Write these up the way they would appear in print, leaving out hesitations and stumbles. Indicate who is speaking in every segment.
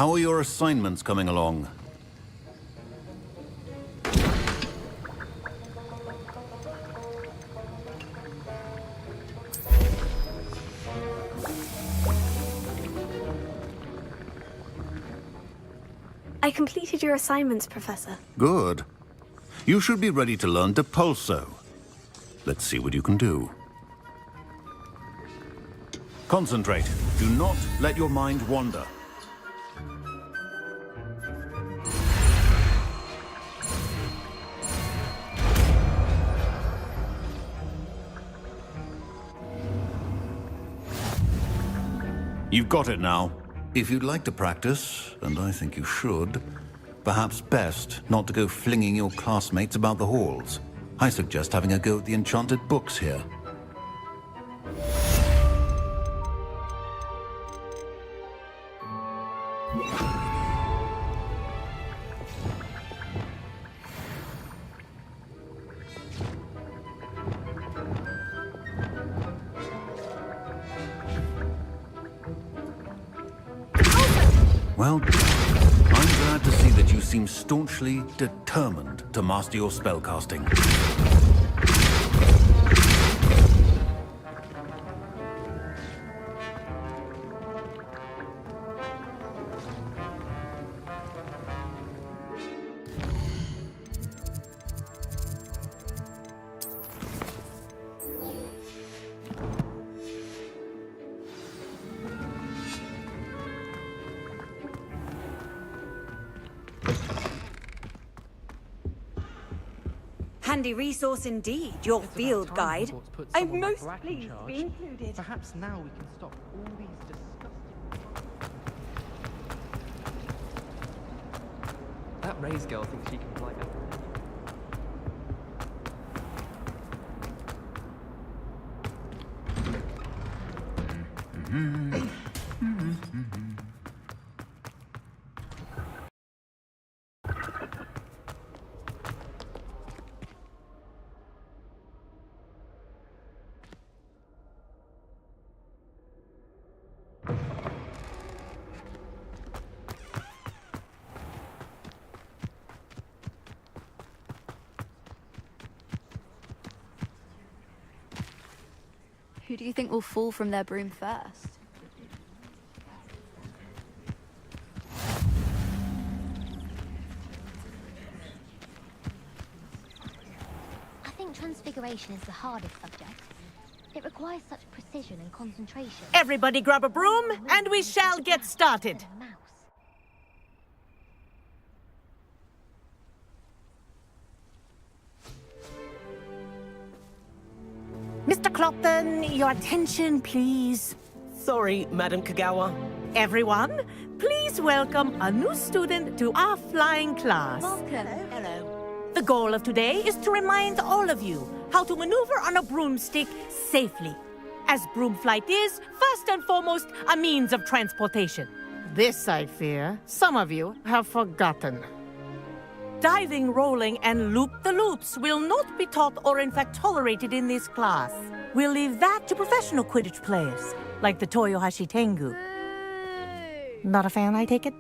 Speaker 1: How are your assignments coming along?
Speaker 2: I completed your assignments, Professor.
Speaker 1: Good. You should be ready to learn to pulso. Let's see what you can do. Concentrate. Do not let your mind wander. You've got it now. If you'd like to practice, and I think you should, perhaps best not to go flinging your classmates about the halls. I suggest having a go at the enchanted books here. Well, I'm glad to see that you seem staunchly determined to master your spellcasting.
Speaker 3: Handy resource indeed, your field guide. I'm most pleased to be included.
Speaker 4: Perhaps now we can stop all these disgusting... That Ray's girl thinks she can fly better.
Speaker 5: Who do you think will fall from their broom first?
Speaker 6: I think transfiguration is the hardest subject. It requires such precision and concentration.
Speaker 7: Everybody grab a broom, and we shall get started. Mr. Clopton, your attention, please.
Speaker 8: Sorry, Madam Kagawa.
Speaker 7: Everyone, please welcome a new student to our flying class.
Speaker 5: Welcome.
Speaker 7: Hello. The goal of today is to remind all of you how to maneuver on a broomstick safely, as broom flight is, first and foremost, a means of transportation.
Speaker 8: This, I fear, some of you have forgotten.
Speaker 7: Diving, rolling, and loop-the-loops will not be taught or in fact tolerated in this class. We'll leave that to professional Quidditch players, like the Toyohashi Tengu. Not a fan, I take it?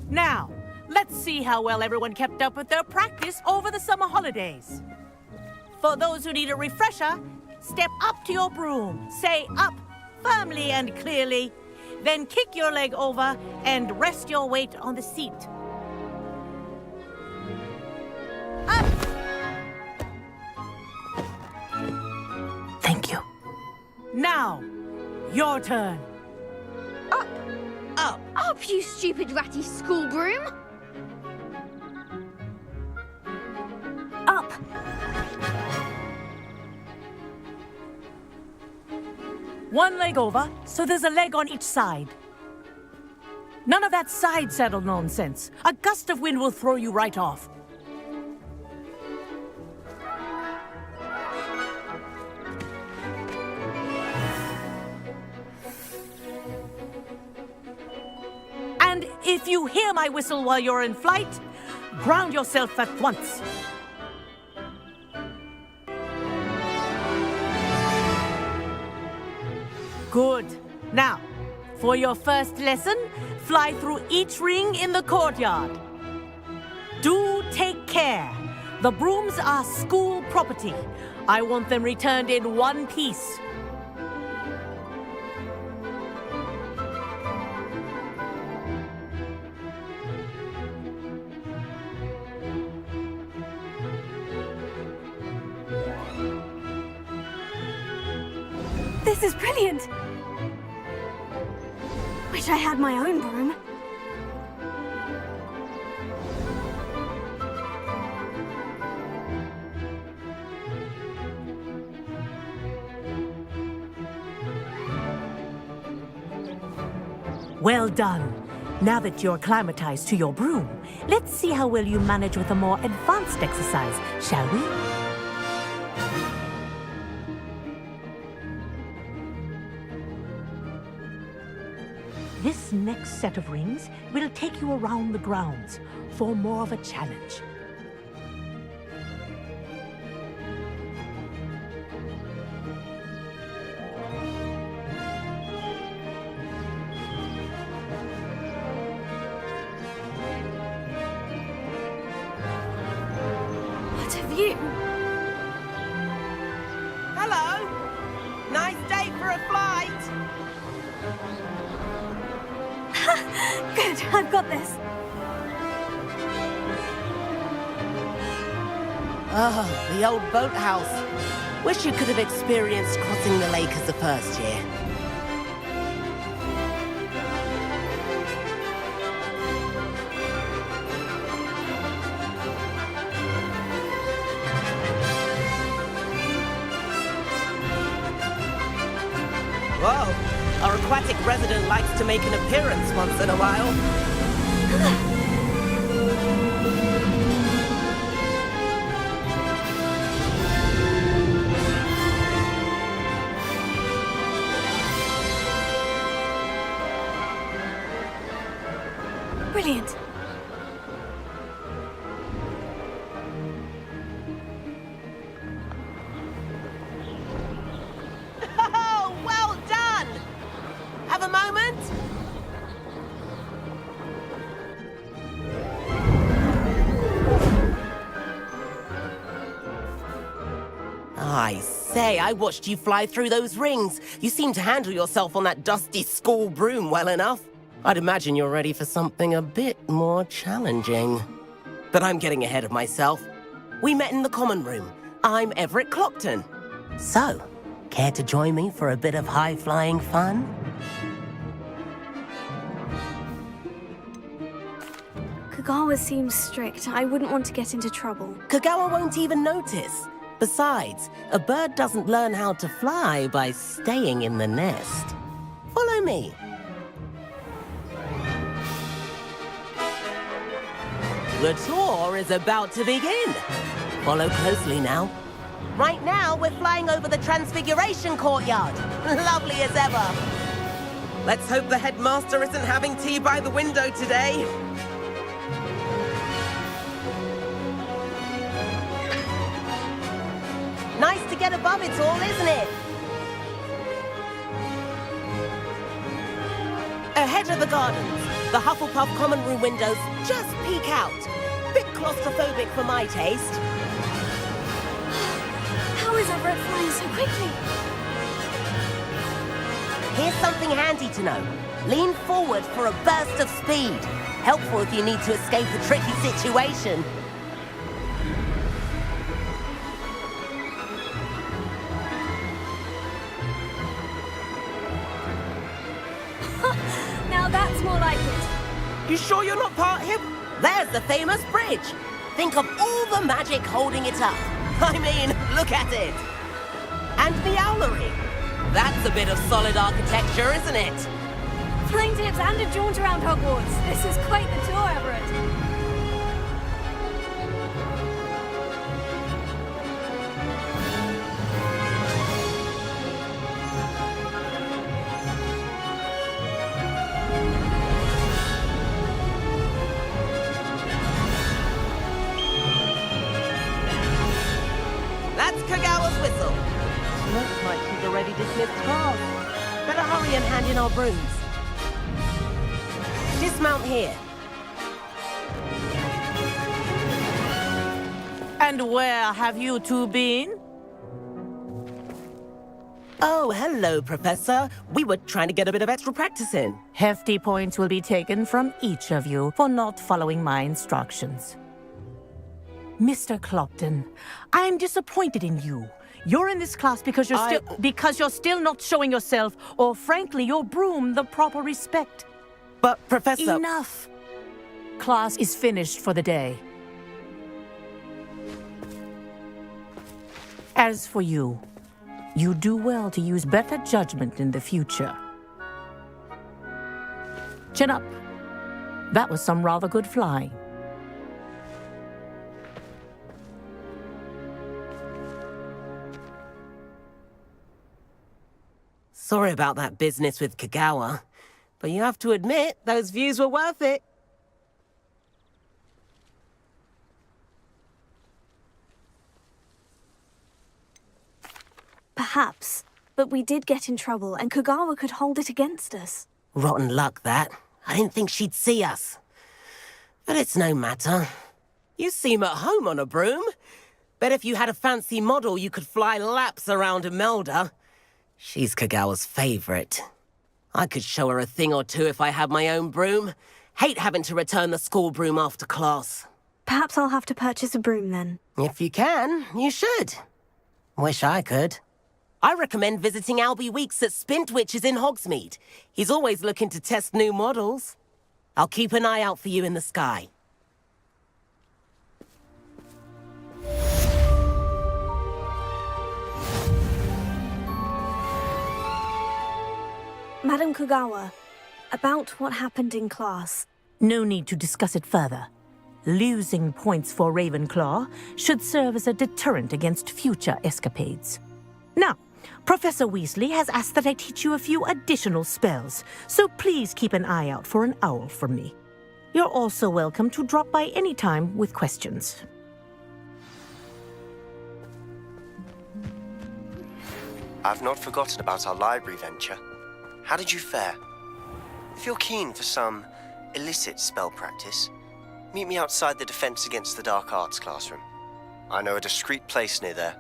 Speaker 7: Now, let's see how well everyone kept up with their practice over the summer holidays. For those who need a refresher, step up to your broom, say up firmly and clearly, then kick your leg over and rest your weight on the seat. Up! Thank you. Now, your turn.
Speaker 6: Up!
Speaker 7: Up!
Speaker 6: Up, you stupid ratty school broom!
Speaker 7: Up! One leg over, so there's a leg on each side. None of that side saddle nonsense. A gust of wind will throw you right off. And if you hear my whistle while you're in flight, ground yourself at once. Good. Now, for your first lesson, fly through each ring in the courtyard. Do take care. The brooms are school property. I want them returned in one piece.
Speaker 2: This is brilliant! Wish I had my own broom.
Speaker 7: Well done. Now that you're acclimatized to your broom, let's see how well you manage with a more advanced exercise, shall we? This next set of rings will take you around the grounds for more of a challenge.
Speaker 2: What a view!
Speaker 9: Hello! Nice day for a flight!
Speaker 2: Good, I've got this.
Speaker 9: Oh, the old boathouse. Wish you could have experienced crossing the lake as a first year. Whoa, our aquatic resident likes to make an appearance once in a while.
Speaker 2: Brilliant.
Speaker 9: Oh, well done! Have a moment? I say, I watched you fly through those rings. You seem to handle yourself on that dusty school broom well enough. I'd imagine you're ready for something a bit more challenging. But I'm getting ahead of myself. We met in the common room. I'm Everett Clockton. So, care to join me for a bit of high-flying fun?
Speaker 2: Kagawa seems strict. I wouldn't want to get into trouble.
Speaker 9: Kagawa won't even notice. Besides, a bird doesn't learn how to fly by staying in the nest. Follow me. The tour is about to begin. Follow closely now. Right now, we're flying over the Transfiguration Courtyard. Lovely as ever. Let's hope the headmaster isn't having tea by the window today. Nice to get above it all, isn't it? Ahead of the gardens, the Hufflepuff common room windows just peek out. Bit claustrophobic for my taste.
Speaker 2: How is Everett flying so quickly?
Speaker 9: Here's something handy to know. Lean forward for a burst of speed. Helpful if you need to escape a tricky situation.
Speaker 2: Now that's more like it.
Speaker 9: You sure you're not part hip? There's the famous bridge. Think of all the magic holding it up. I mean, look at it. And the owlery. That's a bit of solid architecture, isn't it?
Speaker 2: Flying tips and a jaunt around Hogwarts. This is quite the tour, Everett.
Speaker 9: That's Kagawa's whistle. Looks like she's already dismissed class. Better hurry and hand in our brooms. dismount here.
Speaker 7: And where have you two been?
Speaker 9: Oh, hello, Professor. We were trying to get a bit of extra practice in.
Speaker 7: Hefty points will be taken from each of you for not following my instructions. Mr. Clopton, I'm disappointed in you. You're in this class because you're still not showing yourself, or frankly, your broom, the proper respect.
Speaker 9: But, Professor...
Speaker 7: Enough! Class is finished for the day. As for you, you do well to use better judgment in the future. Chin up. That was some rather good flying.
Speaker 9: Sorry about that business with Kagawa, but you have to admit, those views were worth it.
Speaker 2: Perhaps, but we did get in trouble, and Kagawa could hold it against us.
Speaker 9: Rotten luck, that. I didn't think she'd see us. But it's no matter. You seem at home on a broom. Bet if you had a fancy model, you could fly laps around Imelda. She's Kagawa's favorite. I could show her a thing or two if I had my own broom. Hate having to return the school broom after class.
Speaker 2: Perhaps I'll have to purchase a broom then.
Speaker 9: If you can, you should. Wish I could. I recommend visiting Albie Weeks at Spintwitches in Hogsmeade. He's always looking to test new models. I'll keep an eye out for you in the sky.
Speaker 2: Madam Kagawa, about what happened in class.
Speaker 7: No need to discuss it further. Losing points for Ravenclaw should serve as a deterrent against future escapades. Now, Professor Weasley has asked that I teach you a few additional spells, so please keep an eye out for an owl from me. You're also welcome to drop by any time with questions.
Speaker 10: I've not forgotten about our library venture. How did you fare? If you're keen for some illicit spell practice, meet me outside the Defense Against the Dark Arts classroom. I know a discreet place near there.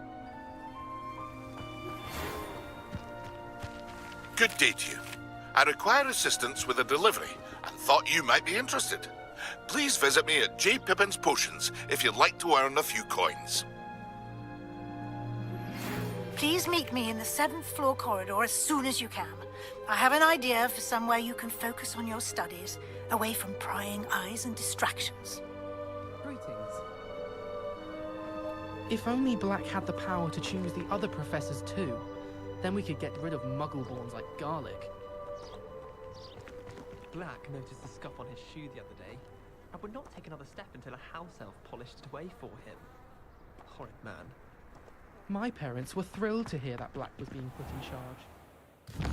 Speaker 11: Good day to you. I require assistance with a delivery and thought you might be interested. Please visit me at J. Pippin's Potions if you'd like to earn a few coins.
Speaker 12: Please meet me in the 7th floor corridor as soon as you can. I have an idea for somewhere you can focus on your studies, away from prying eyes and distractions.
Speaker 4: Greetings. If only Black had the power to choose the other professors too, then we could get rid of muggle-borns like Garlic.
Speaker 13: Black noticed the scuff on his shoe the other day, and would not take another step until a house elf polished it away for him. Horrid man.
Speaker 4: My parents were thrilled to hear that Black was being put in charge.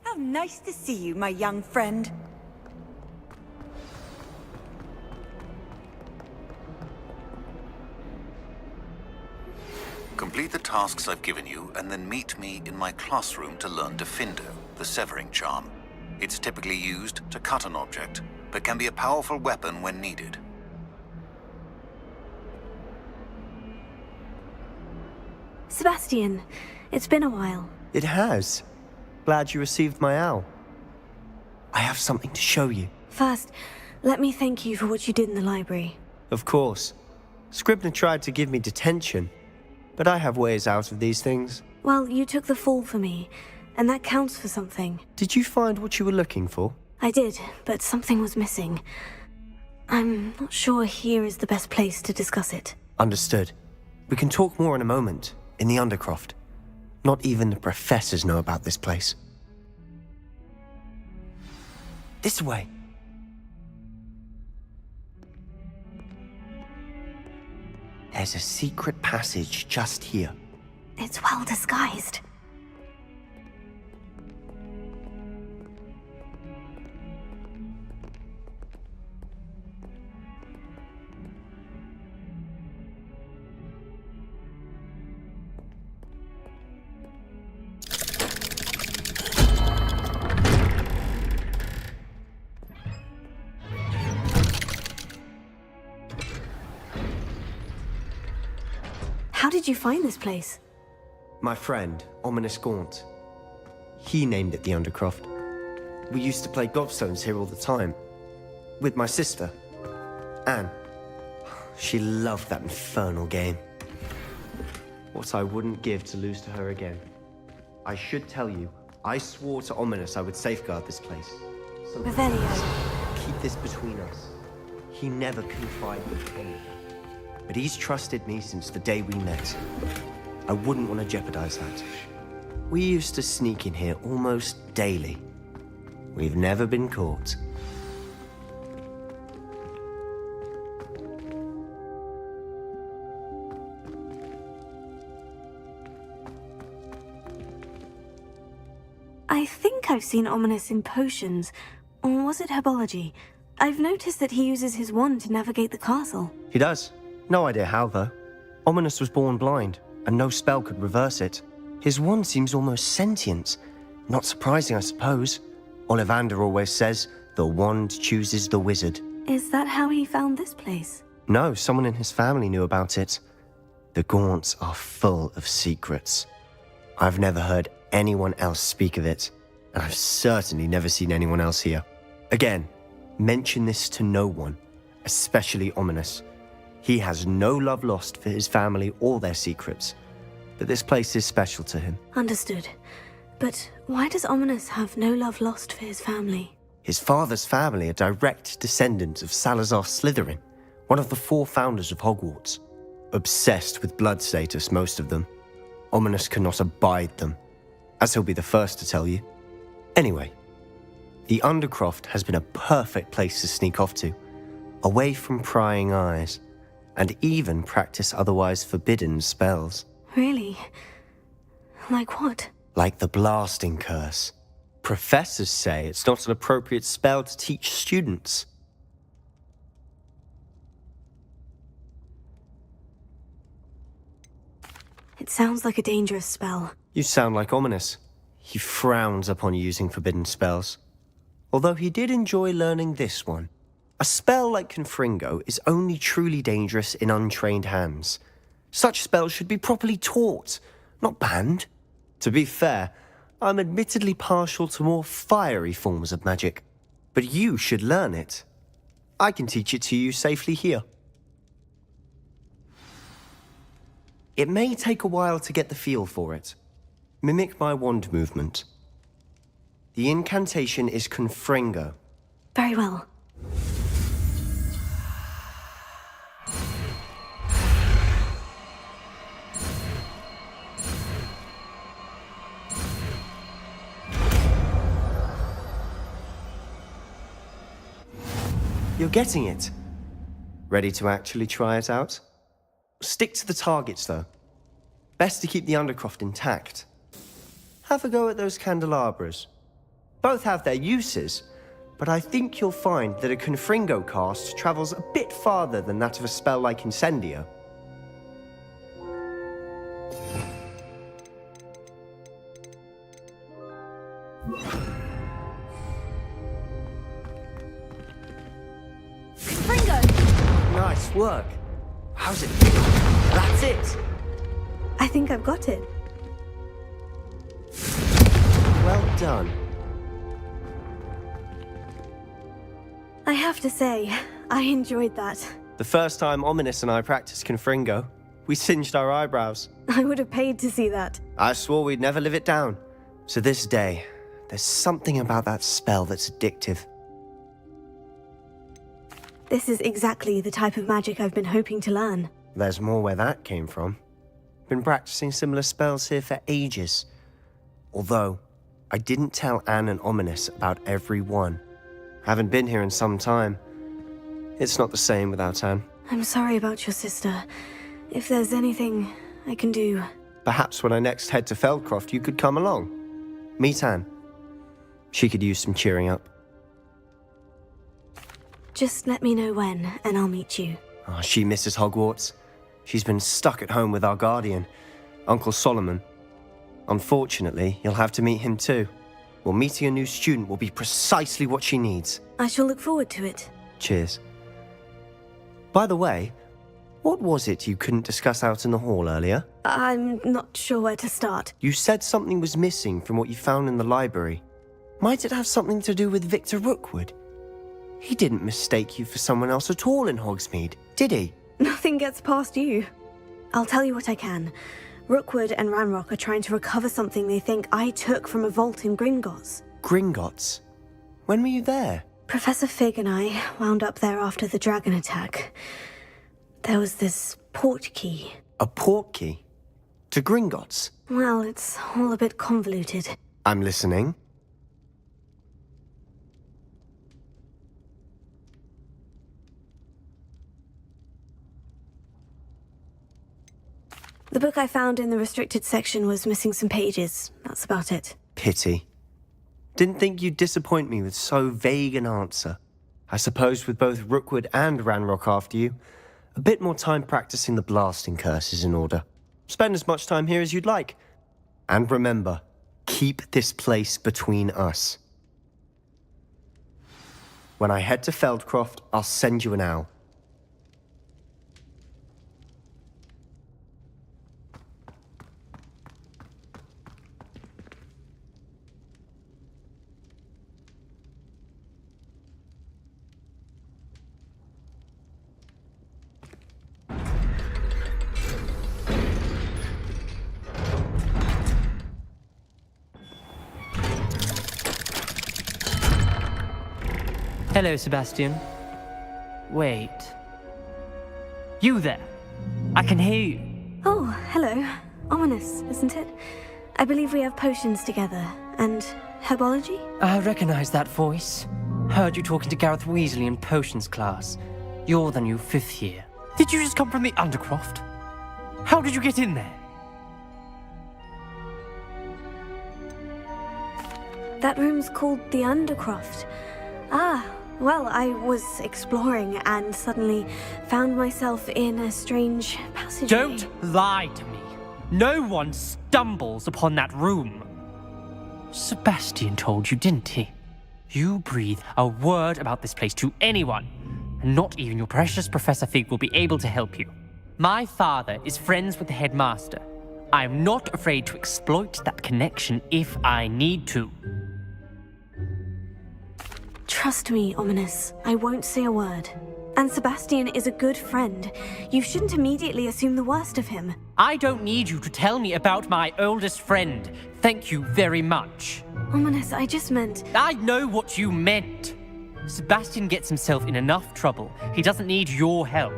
Speaker 3: How nice to see you, my young friend.
Speaker 1: Complete the tasks I've given you, and then meet me in my classroom to learn Diffindo, the severing charm. It's typically used to cut an object, but can be a powerful weapon when needed.
Speaker 2: Sebastian, it's been a while.
Speaker 10: It has. Glad you received my owl. I have something to show you.
Speaker 2: First, let me thank you for what you did in the library.
Speaker 10: Of course. Scribner tried to give me detention, but I have ways out of these things.
Speaker 2: Well, you took the fall for me, and that counts for something.
Speaker 10: Did you find what you were looking for?
Speaker 2: I did, but something was missing. I'm not sure here is the best place to discuss it.
Speaker 10: Understood. We can talk more in a moment, in the Undercroft. Not even the professors know about this place. This way. There's a secret passage just here.
Speaker 2: It's well disguised. How did you find this place?
Speaker 10: My friend, Ominous Gaunt. He named it the Undercroft. We used to play gobstones here all the time. With my sister, Anne. She loved that infernal game. What I wouldn't give to lose to her again. I should tell you, I swore to Ominous I would safeguard this place. So keep this between us. He never confided in anything. But he's trusted me since the day we met. I wouldn't want to jeopardize that. We used to sneak in here almost daily. We've never been caught.
Speaker 2: I think I've seen Ominous in potions. Or was it herbology? I've noticed that he uses his wand to navigate the castle.
Speaker 10: He does. No idea how, though. Ominous was born blind, and no spell could reverse it. His wand seems almost sentient. Not surprising, I suppose. Ollivander always says, the wand chooses the wizard.
Speaker 2: Is that how he found this place?
Speaker 10: No, someone in his family knew about it. The Gaunts are full of secrets. I've never heard anyone else speak of it, and I've certainly never seen anyone else here. Again, mention this to no one, especially Ominous. He has no love lost for his family or their secrets, but this place is special to him.
Speaker 2: Understood. But why does Ominous have no love lost for his family?
Speaker 10: His father's family are direct descendants of Salazar Slytherin, one of the 4 founders of Hogwarts. Obsessed with blood status, most of them. Ominous cannot abide them, as he'll be the first to tell you. Anyway, the Undercroft has been a perfect place to sneak off to, away from prying eyes, and even practice otherwise forbidden spells.
Speaker 2: Really? Like what?
Speaker 10: Like the blasting curse. Professors say it's not an appropriate spell to teach students.
Speaker 2: It sounds like a dangerous spell.
Speaker 10: You sound like Ominous. He frowns upon using forbidden spells. Although he did enjoy learning this one. A spell like Confringo is only truly dangerous in untrained hands. Such spells should be properly taught, not banned. To be fair, I'm admittedly partial to more fiery forms of magic. But you should learn it. I can teach it to you safely here. It may take a while to get the feel for it. Mimic my wand movement. The incantation is Confringo.
Speaker 2: Very well.
Speaker 10: You're getting it. Ready to actually try it out? Stick to the targets, though. Best to keep the Undercroft intact. Have a go at those candelabras. Both have their uses, but I think you'll find that a Confringo cast travels a bit farther than that of a spell like Incendio. must work. How's it? That's it!
Speaker 2: I think I've got it.
Speaker 10: Well done.
Speaker 2: I have to say, I enjoyed that.
Speaker 10: The first time Ominous and I practiced Confringo, we singed our eyebrows.
Speaker 2: I would have paid to see that.
Speaker 10: I swore we'd never live it down. So this day, there's something about that spell that's addictive.
Speaker 2: This is exactly the type of magic I've been hoping to learn.
Speaker 10: There's more where that came from. Been practicing similar spells here for ages. Although, I didn't tell Anne and Ominous about every one. Haven't been here in some time. It's not the same without Anne.
Speaker 2: I'm sorry about your sister. If there's anything I can do...
Speaker 10: Perhaps when I next head to Feldcroft, you could come along. Meet Anne. She could use some cheering up.
Speaker 2: Just let me know when, and I'll meet you.
Speaker 10: Oh, she misses Hogwarts. She's been stuck at home with our guardian, Uncle Solomon. Unfortunately, you'll have to meet him too. Well, meeting a new student will be precisely what she needs.
Speaker 2: I shall look forward to it.
Speaker 10: Cheers. By the way, what was it you couldn't discuss out in the hall earlier?
Speaker 2: I'm not sure where to start.
Speaker 10: You said something was missing from what you found in the library. Might it have something to do with Victor Rookwood? He didn't mistake you for someone else at all in Hogsmeade, did he?
Speaker 2: Nothing gets past you. I'll tell you what I can. Rookwood and Ranrock are trying to recover something they think I took from a vault in Gringotts.
Speaker 10: Gringotts? When were you there?
Speaker 2: Professor Fig and I wound up there after the dragon attack. There was this port key.
Speaker 10: A port key? To Gringotts?
Speaker 2: Well, it's all a bit convoluted.
Speaker 10: I'm listening.
Speaker 2: The book I found in the restricted section was missing some pages. That's about it.
Speaker 10: Pity. Didn't think you'd disappoint me with so vague an answer. I suppose with both Rookwood and Ranrock after you, a bit more time practicing the blasting curse is in order. Spend as much time here as you'd like. And remember, keep this place between us. When I head to Feldcroft, I'll send you an owl.
Speaker 14: Hello, Sebastian. Wait. You there? I can hear you.
Speaker 2: Oh, hello. Ominous, isn't it? I believe we have potions together. And herbology?
Speaker 14: I recognize that voice. Heard you talking to Gareth Weasley in potions class. You're the new 5th year. Did you just come from the Undercroft? How did you get in there?
Speaker 2: That room's called the Undercroft. Ah, well, I was exploring and suddenly found myself in a strange passageway.
Speaker 14: Don't lie to me. No one stumbles upon that room. Sebastian told you, didn't he? You breathe a word about this place to anyone, and not even your precious Professor Fig will be able to help you. My father is friends with the headmaster. I am not afraid to exploit that connection if I need to.
Speaker 2: Trust me, Ominous. I won't say a word. And Sebastian is a good friend. You shouldn't immediately assume the worst of him.
Speaker 14: I don't need you to tell me about my oldest friend. Thank you very much.
Speaker 2: Ominous, I just meant...
Speaker 14: I know what you meant. Sebastian gets himself in enough trouble. He doesn't need your help.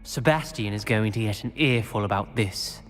Speaker 14: Sebastian is going to get an earful about this.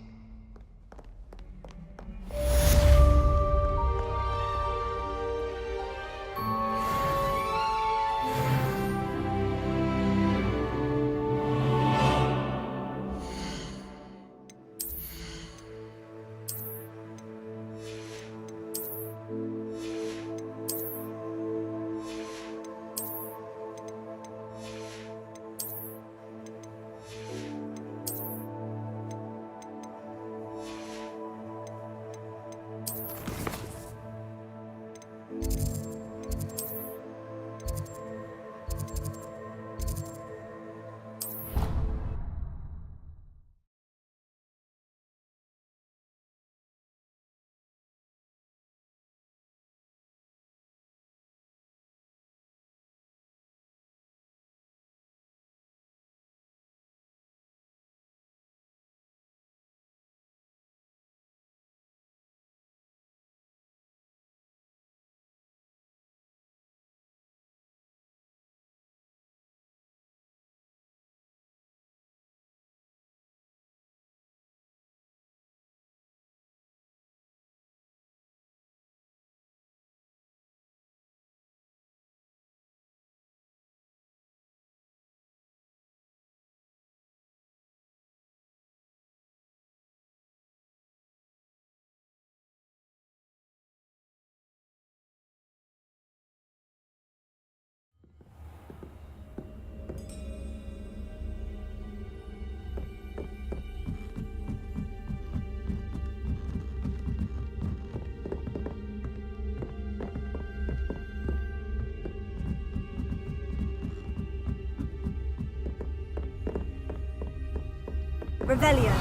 Speaker 3: Revelio.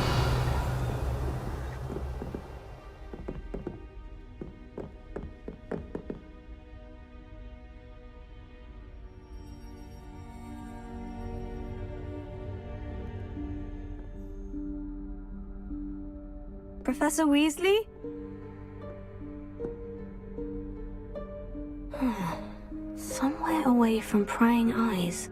Speaker 2: Professor Weasley? Somewhere away from prying eyes.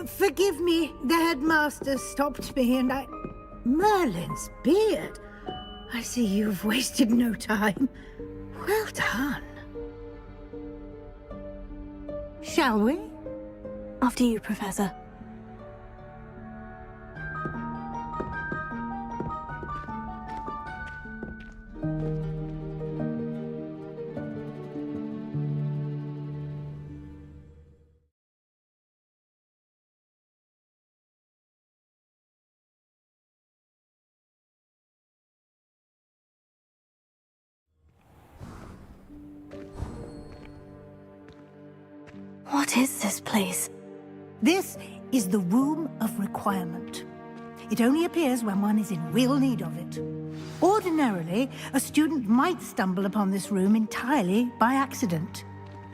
Speaker 12: Forgive me, the headmaster stopped me and I... Merlin's beard. I see you've wasted no time. Well done. Shall we?
Speaker 2: After you, Professor. What is this place?
Speaker 12: This is the Room of Requirement. It only appears when one is in real need of it. Ordinarily, a student might stumble upon this room entirely by accident.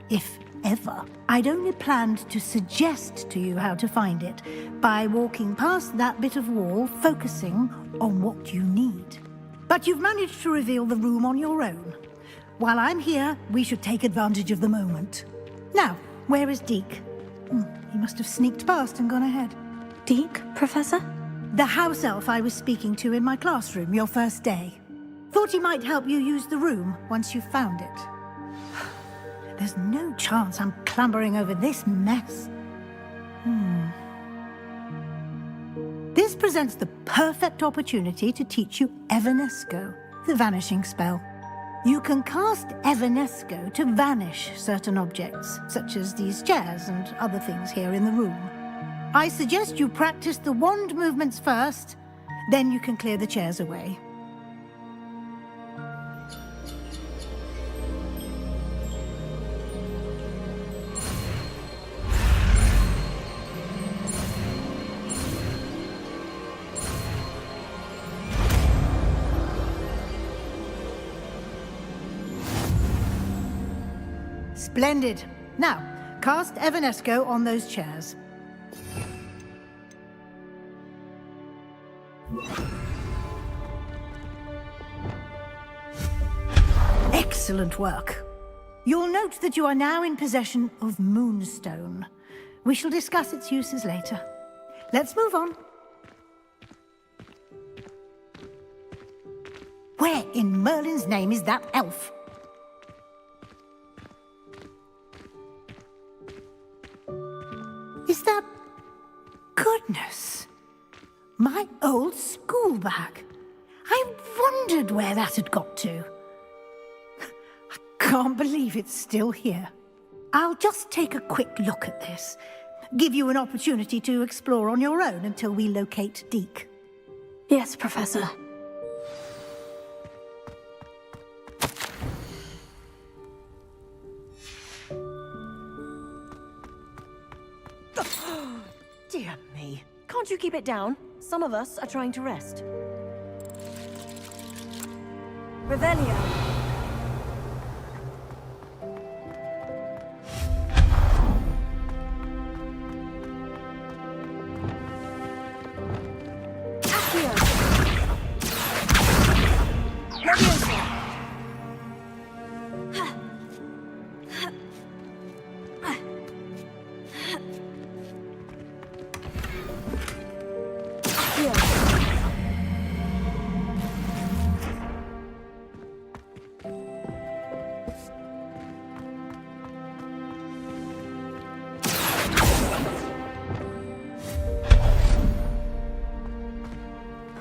Speaker 12: If ever. I'd only planned to suggest to you how to find it by walking past that bit of wall, focusing on what you need. But you've managed to reveal the room on your own. While I'm here, we should take advantage of the moment. Now, where is Deke? He must have sneaked past and gone ahead.
Speaker 2: Deke, Professor?
Speaker 12: The house elf I was speaking to in my classroom your first day. Thought he might help you use the room once you've found it. There's no chance I'm clambering over this mess. This presents the perfect opportunity to teach you Evanesco, the vanishing spell. You can cast Evanesco to vanish certain objects, such as these chairs and other things here in the room. I suggest you practice the wand movements first, then you can clear the chairs away. Splendid. Now, cast Evanesco on those chairs. Excellent work. You'll note that you are now in possession of Moonstone. We shall discuss its uses later. Let's move on. Where in Merlin's name is that elf? Is that... Goodness! My old school bag. I wondered where that had got to. I can't believe it's still here. I'll just take a quick look at this. Give you an opportunity to explore on your own until we locate Deke.
Speaker 2: Yes, Professor.
Speaker 3: Dear me. Can't you keep it down? Some of us are trying to rest. Revelio. Accio. Leviosa.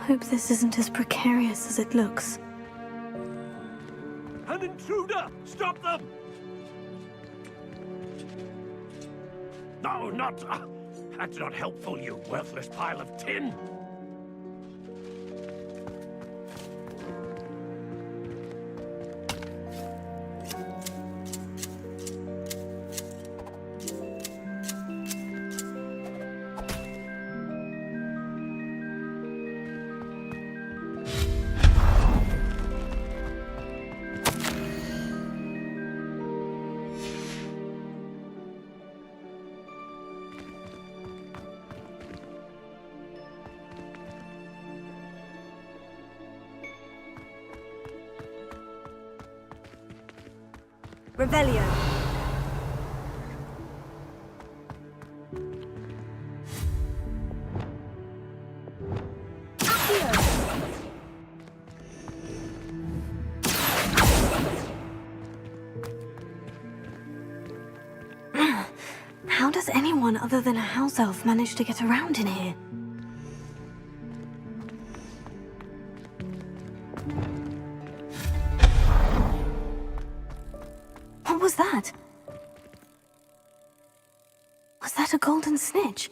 Speaker 2: Hope this isn't as precarious as it looks.
Speaker 15: An intruder! Stop them! No, not... that's not helpful, you worthless pile of tin.
Speaker 2: Revelio. How does anyone other than a house elf manage to get around in here? What was that? Was that a golden snitch?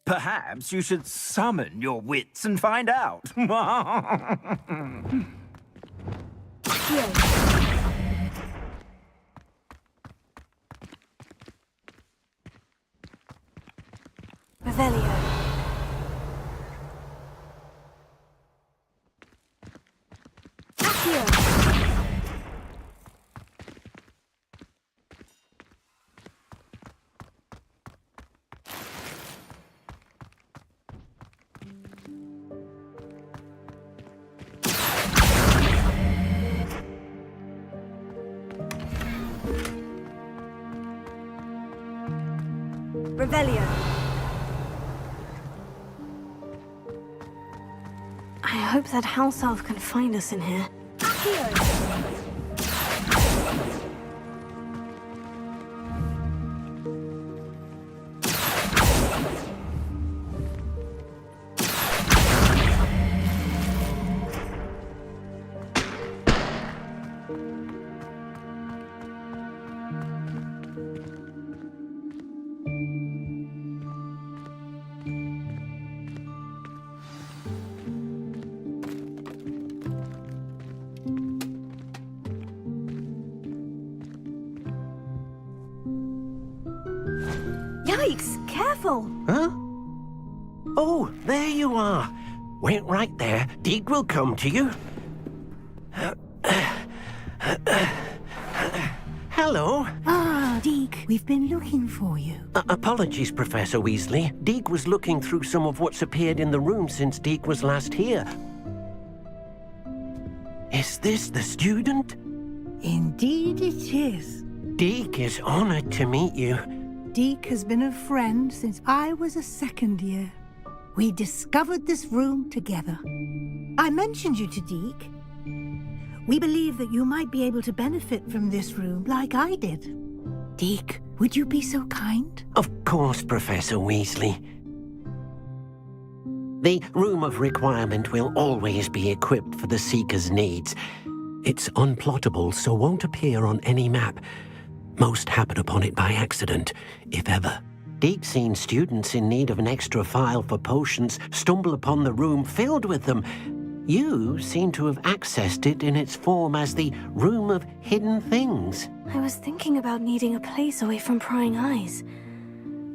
Speaker 16: Perhaps you should summon your wits and find out.
Speaker 2: Revelio. Accio. Revelio. I hope that house elf can find us in here. Yikes! Careful!
Speaker 15: Huh? Oh, there you are. Wait right there. Deek will come to you. Hello.
Speaker 12: Ah, Deek, we've been looking for you.
Speaker 15: Apologies, Professor Weasley. Deek was looking through some of what's appeared in the room since Deek was last here. Is this the student?
Speaker 12: Indeed it is.
Speaker 15: Deek is honored to meet you.
Speaker 12: Deek has been a friend since I was a second year. We discovered this room together. I mentioned you to Deek. We believe that you might be able to benefit from this room like I did. Deek, would you be so kind?
Speaker 15: Of course, Professor Weasley. The Room of Requirement will always be equipped for the Seeker's needs. It's unplottable, so won't appear on any map. Most happen upon it by accident, if ever. Deek's seen students in need of an extra file for potions stumble upon the room filled with them. You seem to have accessed it in its form as the Room of Hidden Things.
Speaker 2: I was thinking about needing a place away from prying eyes.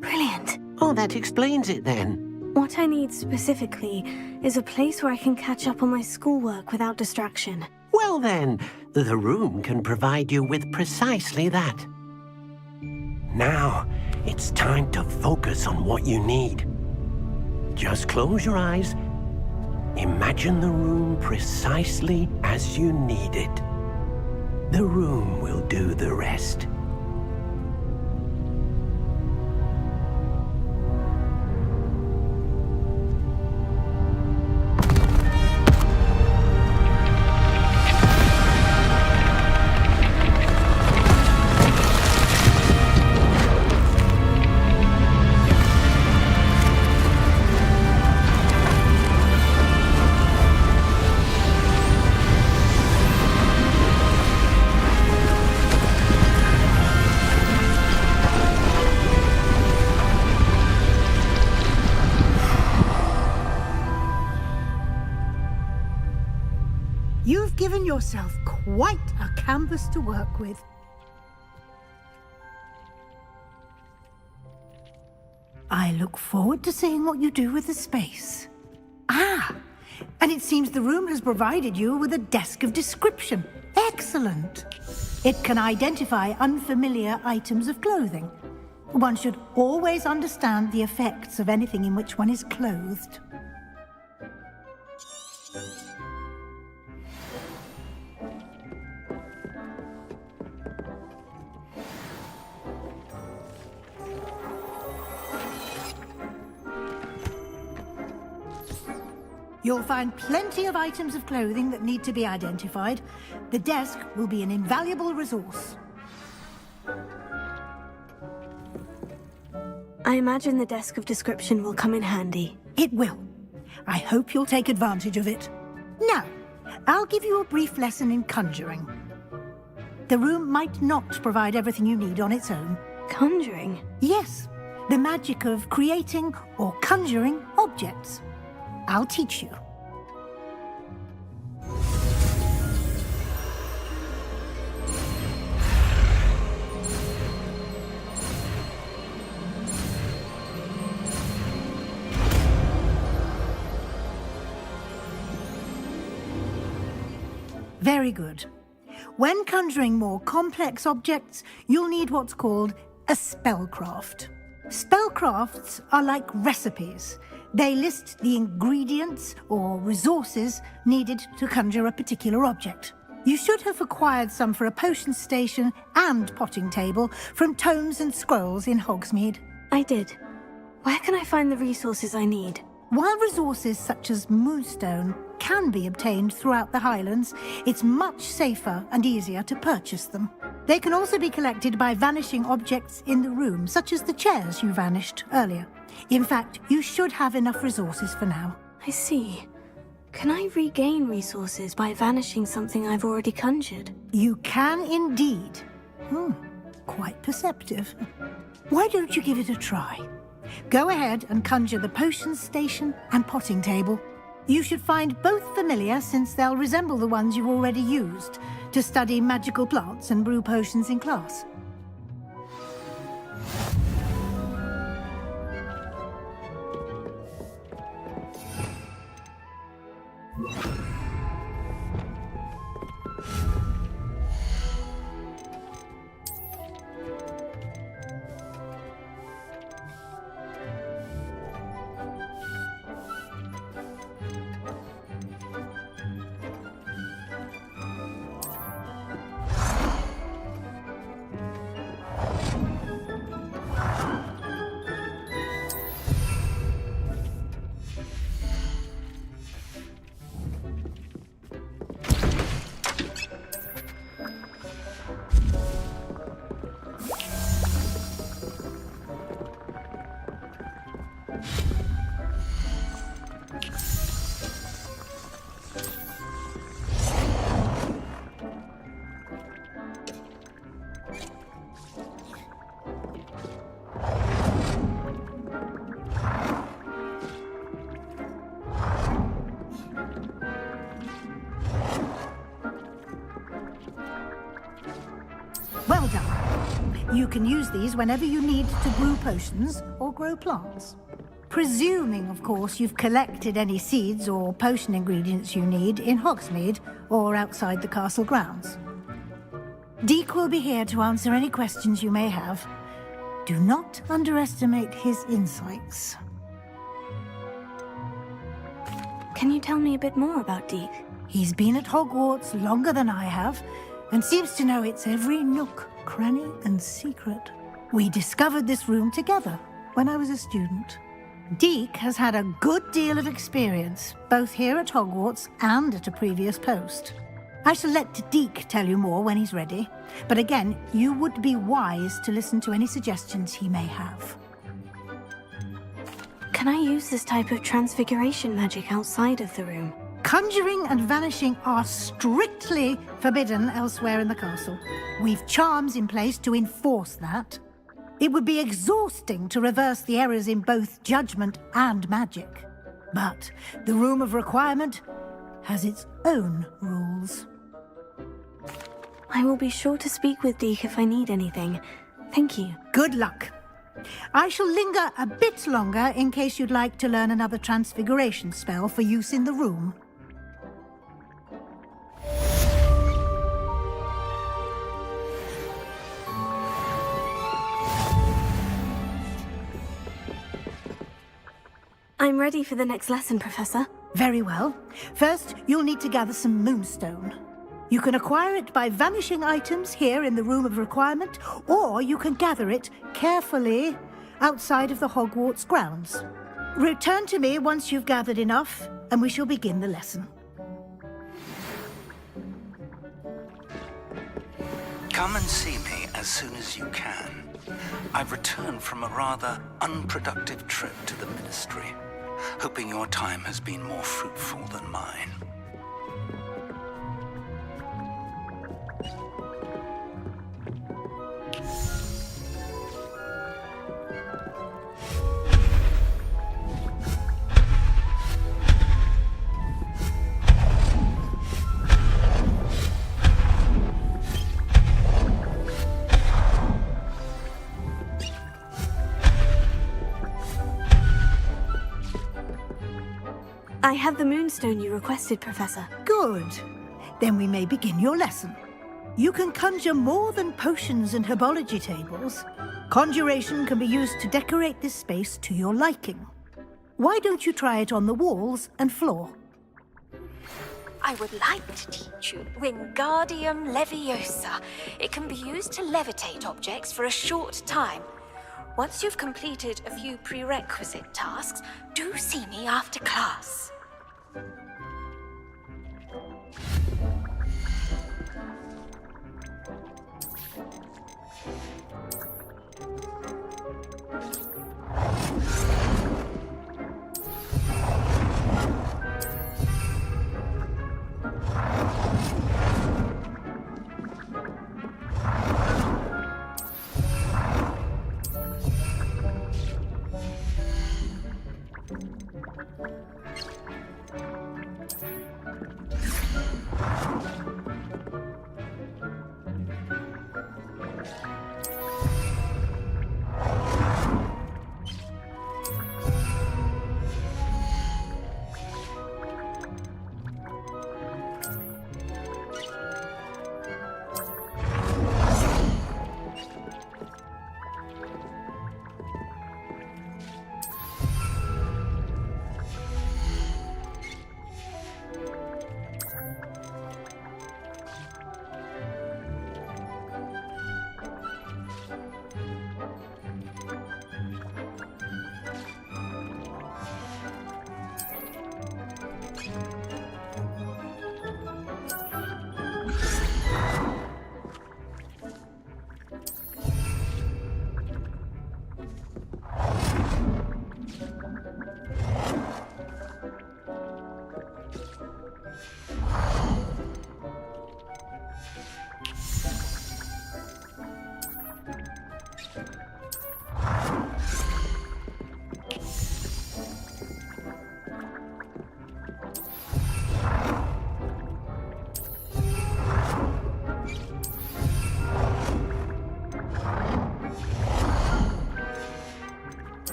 Speaker 2: Brilliant.
Speaker 15: Oh, that explains it then.
Speaker 2: What I need specifically is a place where I can catch up on my schoolwork without distraction.
Speaker 15: Well then, the room can provide you with precisely that. Now, it's time to focus on what you need. Just close your eyes. Imagine the room precisely as you need it. The room will do the rest.
Speaker 12: You've given yourself quite a canvas to work with. I look forward to seeing what you do with the space. Ah, and it seems the room has provided you with a desk of description. Excellent. It can identify unfamiliar items of clothing. One should always understand the effects of anything in which one is clothed. You'll find plenty of items of clothing that need to be identified. The desk will be an invaluable resource.
Speaker 2: I imagine the desk of description will come in handy.
Speaker 12: It will. I hope you'll take advantage of it. Now, I'll give you a brief lesson in conjuring. The room might not provide everything you need on its own.
Speaker 2: Conjuring?
Speaker 12: Yes, the magic of creating or conjuring objects. I'll teach you. Very good. When conjuring more complex objects, you'll need what's called a spellcraft. Spellcrafts are like recipes. They list the ingredients or resources needed to conjure a particular object. You should have acquired some for a potion station and potting table from tomes and scrolls in Hogsmeade.
Speaker 2: I did. Where can I find the resources I need?
Speaker 12: While resources such as moonstone can be obtained throughout the Highlands, it's much safer and easier to purchase them. They can also be collected by vanishing objects in the room, such as the chairs you vanished earlier. In fact, you should have enough resources for now.
Speaker 2: I see. Can I regain resources by vanishing something I've already conjured?
Speaker 12: You can indeed. Quite perceptive. Why don't you give it a try? Go ahead and conjure the potion station and potting table. You should find both familiar, since they'll resemble the ones you've already used to study magical plants and brew potions in class. Well done. You can use these whenever you need to brew potions or grow plants. Presuming, of course, you've collected any seeds or potion ingredients you need in Hogsmeade or outside the castle grounds. Deek will be here to answer any questions you may have. Do not underestimate his insights.
Speaker 2: Can you tell me a bit more about Deek?
Speaker 12: He's been at Hogwarts longer than I have, and seems to know its every nook, cranny, and secret. We discovered this room together when I was a student. Deek has had a good deal of experience, both here at Hogwarts and at a previous post. I shall let Deek tell you more when he's ready, but again, you would be wise to listen to any suggestions he may have.
Speaker 2: Can I use this type of transfiguration magic outside of the room?
Speaker 12: Conjuring and vanishing are strictly forbidden elsewhere in the castle. We've charms in place to enforce that. It would be exhausting to reverse the errors in both judgment and magic. But the Room of Requirement has its own rules.
Speaker 2: I will be sure to speak with Deke if I need anything. Thank you.
Speaker 12: Good luck. I shall linger a bit longer in case you'd like to learn another transfiguration spell for use in the room.
Speaker 2: I'm ready for the next lesson, Professor.
Speaker 12: Very well. First, you'll need to gather some moonstone. You can acquire it by vanishing items here in the Room of Requirement, or you can gather it carefully outside of the Hogwarts grounds. Return to me once you've gathered enough, and we shall begin the lesson.
Speaker 17: Come and see me as soon as you can. I've returned from a rather unproductive trip to the Ministry, hoping your time has been more fruitful than mine.
Speaker 2: I have the moonstone you requested, Professor.
Speaker 12: Good. Then we may begin your lesson. You can conjure more than potions and herbology tables. Conjuration can be used to decorate this space to your liking. Why don't you try it on the walls and floor?
Speaker 18: I would like to teach you Wingardium Leviosa. It can be used to levitate objects for a short time. Once you've completed a few prerequisite tasks, do see me after class.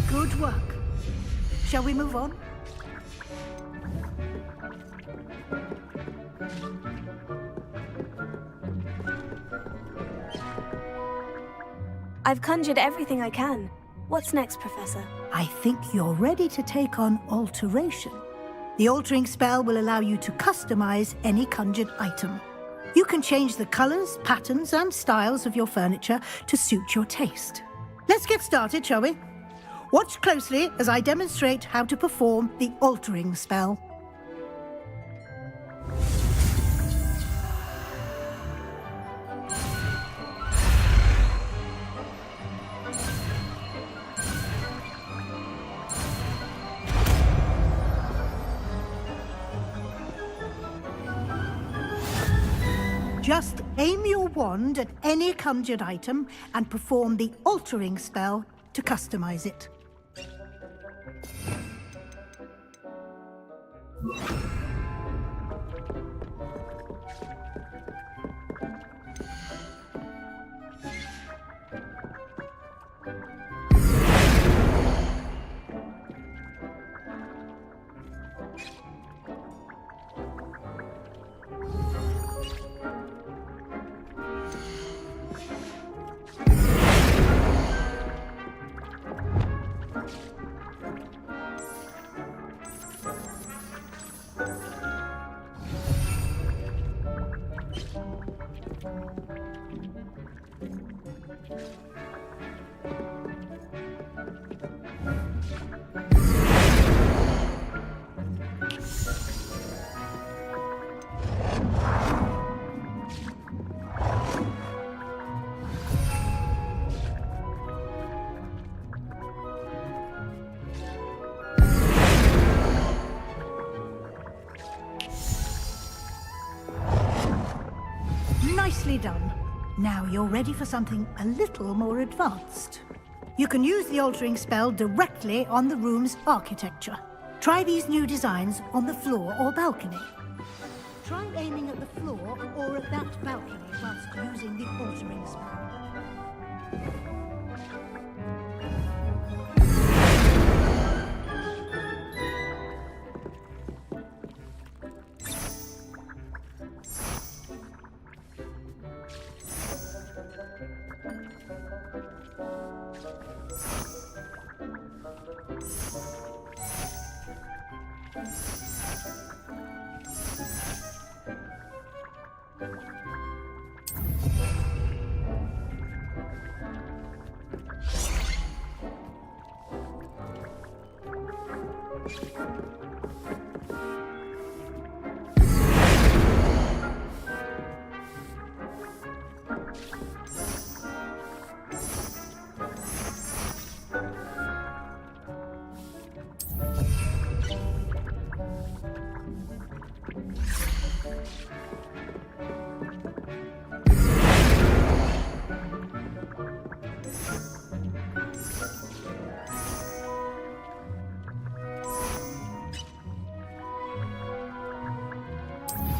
Speaker 12: Good work. Shall we move on?
Speaker 2: I've conjured everything I can. What's next, Professor?
Speaker 12: I think you're ready to take on alteration. The altering spell will allow you to customize any conjured item. You can change the colors, patterns, and styles of your furniture to suit your taste. Let's get started, shall we? Watch closely as I demonstrate how to perform the altering spell. Just Aim your wand at any conjured item and perform the altering spell to customize it. Nicely done. Now you're ready for something a little more advanced. You can use the altering spell directly on the room's architecture. Try these new designs on the floor or balcony. Try aiming at the floor or at that balcony whilst using the altering spell.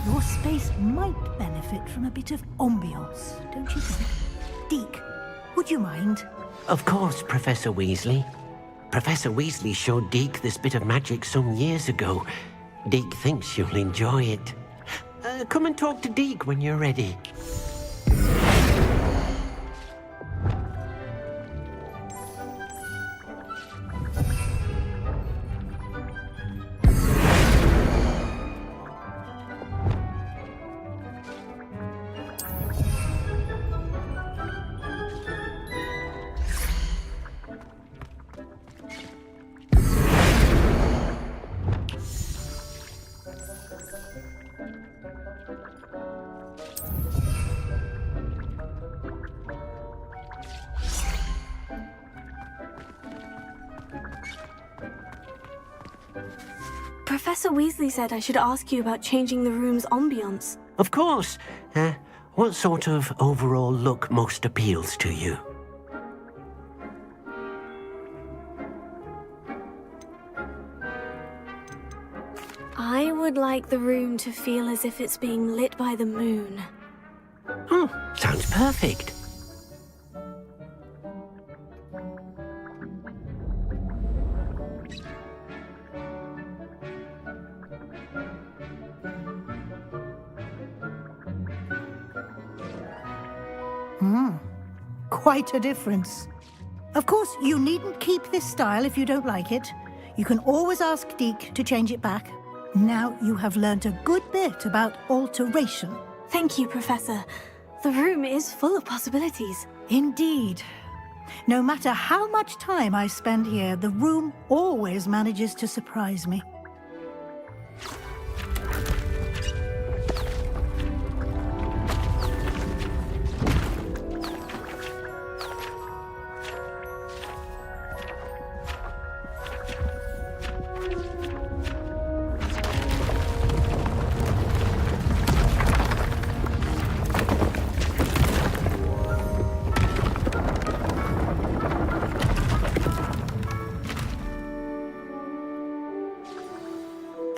Speaker 12: Your space might benefit from a bit of ambiance, don't you think? Deke, would you mind?
Speaker 15: Of course, Professor Weasley. Professor Weasley showed Deke this bit of magic some years ago. Deke thinks you'll enjoy it. Come and talk to Deke when you're ready.
Speaker 2: Professor Weasley said I should ask you about changing the room's ambiance.
Speaker 15: Of course. What sort of overall look most appeals to you?
Speaker 2: I would like the room to feel as if it's being lit by the moon.
Speaker 15: Oh, sounds perfect.
Speaker 12: Quite a difference. Of course, you needn't keep this style if you don't like it. You can always ask Deke to change it back. Now you have learnt a good bit about alteration.
Speaker 2: Thank you, Professor. The room is full of possibilities.
Speaker 12: Indeed. No matter how much time I spend here, the room always manages to surprise me.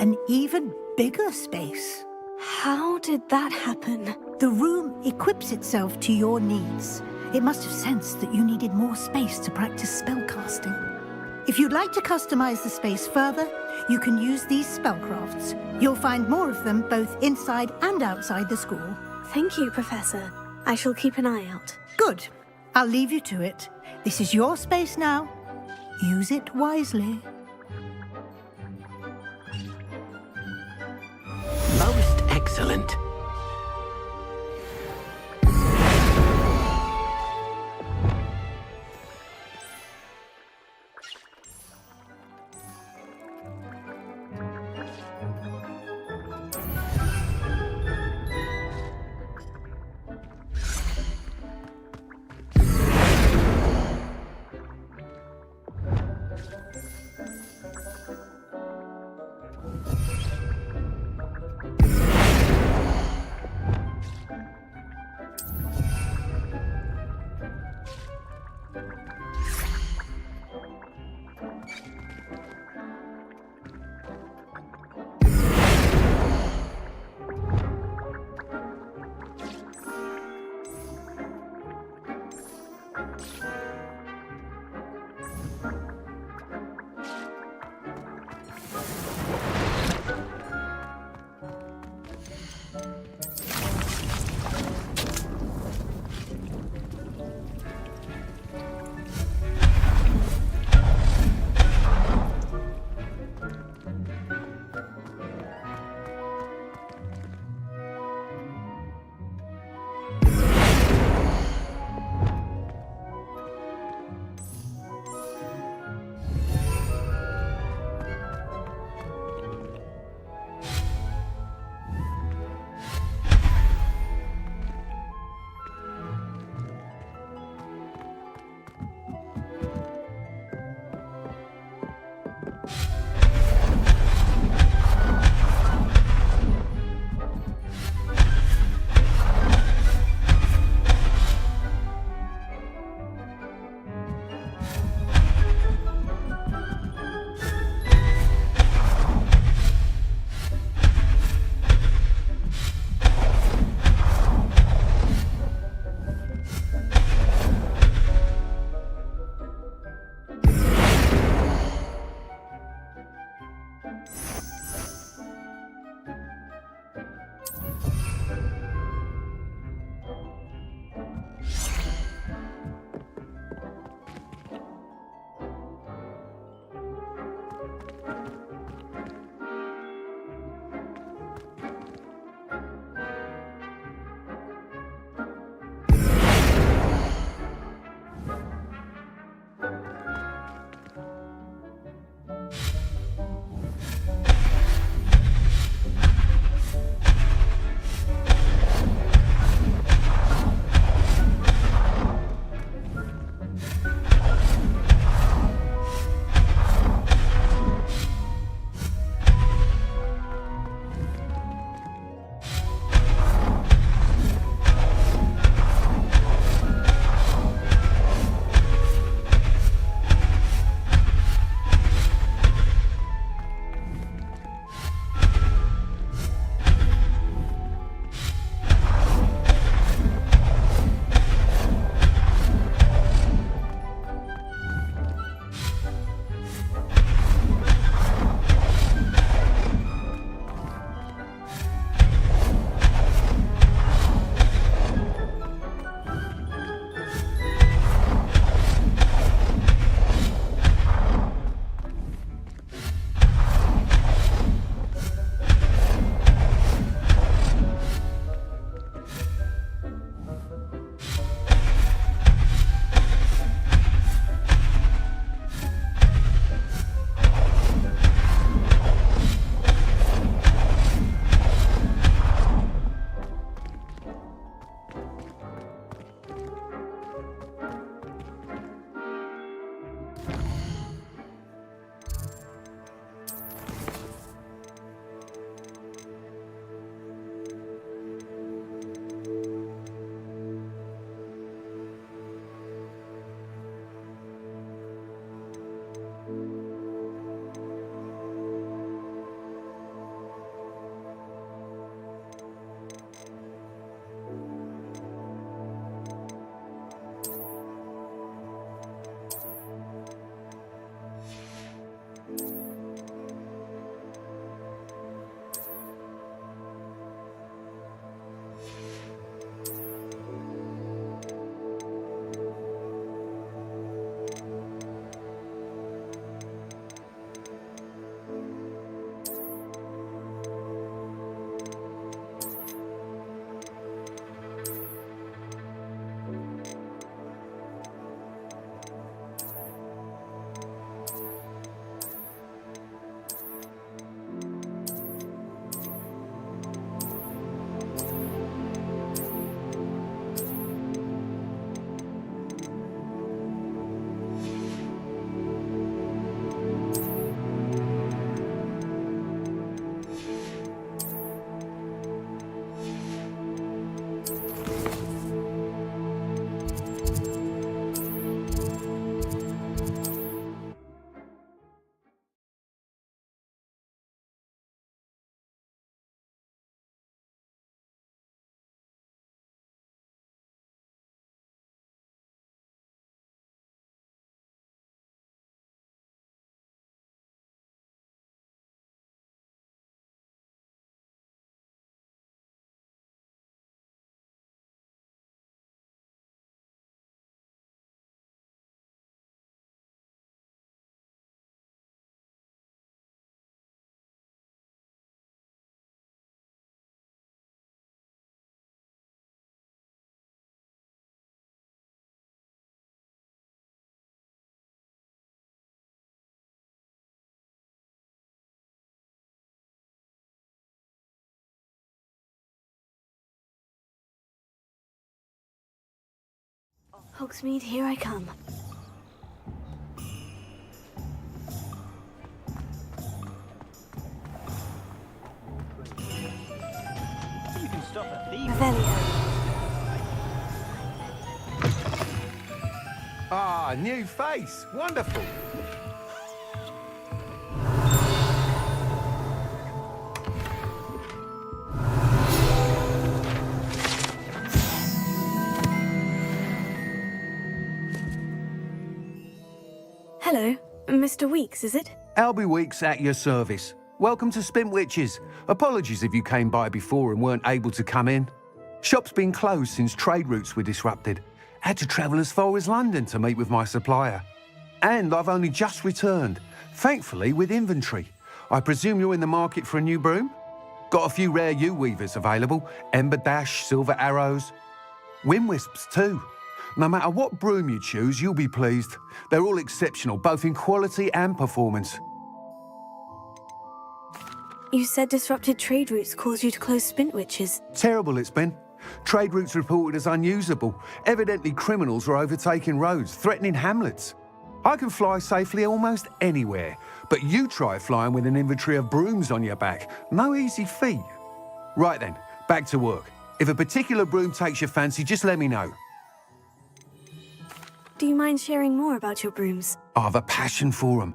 Speaker 12: an even bigger space.
Speaker 2: How did that happen?
Speaker 12: The room equips itself to your needs. It must have sensed that you needed more space to practice spellcasting. If you'd like to customize the space further, you can use these spellcrafts. You'll find more of them both inside and outside the school.
Speaker 2: Thank you, Professor. I shall keep an eye out.
Speaker 12: Good. I'll leave you to it. This is your space now. Use it wisely.
Speaker 15: Most excellent.
Speaker 2: Hogsmeade, here I come.
Speaker 16: You can stop at these.
Speaker 2: Revelio.
Speaker 19: Ah, new face. Wonderful.
Speaker 2: Hello, Mr. Weeks, is it?
Speaker 19: Albie Weeks at your service. Welcome to Spintwitches. Apologies if you came by before and weren't able to come in. Shop's been closed since trade routes were disrupted. Had to travel as far as London to meet with my supplier. And I've only just returned, thankfully with inventory. I presume you're in the market for a new broom? Got a few rare U-weavers available. Ember Dash, Silver Arrows. Wind Wisps too. No matter what broom you choose, you'll be pleased. They're all exceptional, both in quality and performance.
Speaker 2: You said disrupted trade routes caused you to close Spintwitches.
Speaker 19: Terrible it's been. Trade routes reported as unusable. Evidently criminals are overtaking roads, threatening hamlets. I can fly safely almost anywhere, but you try flying with an inventory of brooms on your back. No easy feat. Right then, back to work. If a particular broom takes your fancy, just let me know.
Speaker 2: Do you mind sharing more about your brooms?
Speaker 19: I have a passion for them.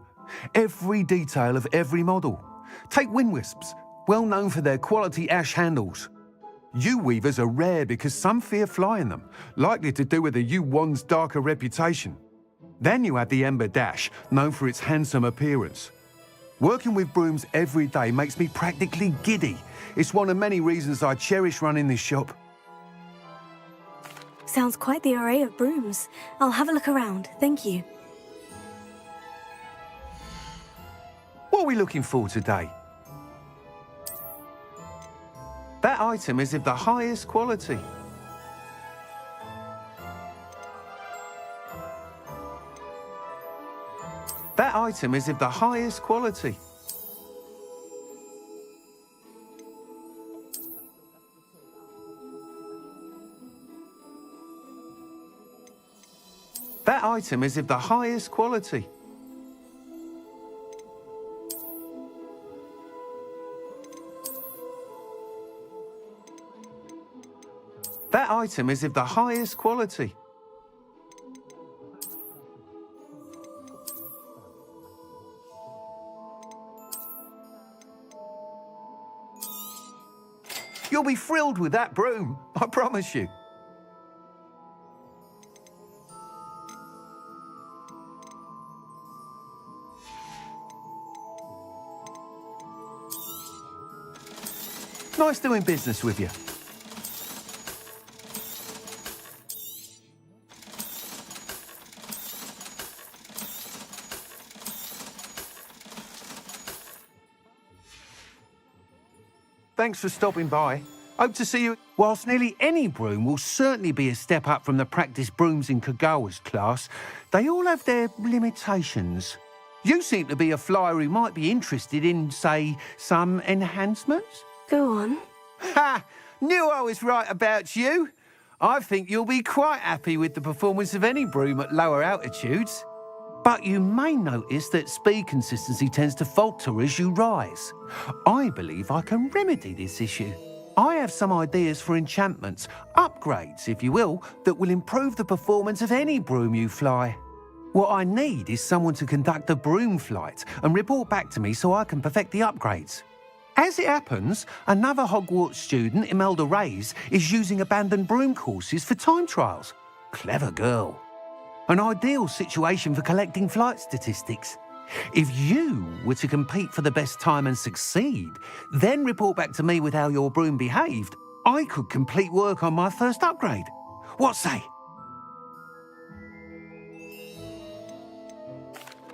Speaker 19: Every detail of every model. Take Wind Wisps, well known for their quality ash handles. U-weavers are rare because some fear flying them, likely to do with the U-wand's darker reputation. Then you have the Ember Dash, known for its handsome appearance. Working with brooms every day makes me practically giddy. It's one of many reasons I cherish running this shop.
Speaker 2: Sounds quite the array of brooms. I'll have a look around, thank you.
Speaker 19: What are we looking for today? That item is of the highest quality. That item is of the highest quality. That item is of the highest quality. That item is of the highest quality. You'll be thrilled with that broom, I promise you. Nice doing business with you. Thanks for stopping by. Hope to see you. Whilst nearly any broom will certainly be a step up from the practice brooms in Kagawa's class, they all have their limitations. You seem to be a flyer who might be interested in, say, some enhancements?
Speaker 2: Go on.
Speaker 19: Ha! Knew I was right about you. I think you'll be quite happy with the performance of any broom at lower altitudes. But you may notice that speed consistency tends to falter as you rise. I believe I can remedy this issue. I have some ideas for enchantments, upgrades, if you will, that will improve the performance of any broom you fly. What I need is someone to conduct a broom flight and report back to me so I can perfect the upgrades. As it happens, another Hogwarts student, Imelda Reyes, is using abandoned broom courses for time trials. Clever girl. An ideal situation for collecting flight statistics. If you were to compete for the best time and succeed, then report back to me with how your broom behaved, I could complete work on my first upgrade. What say?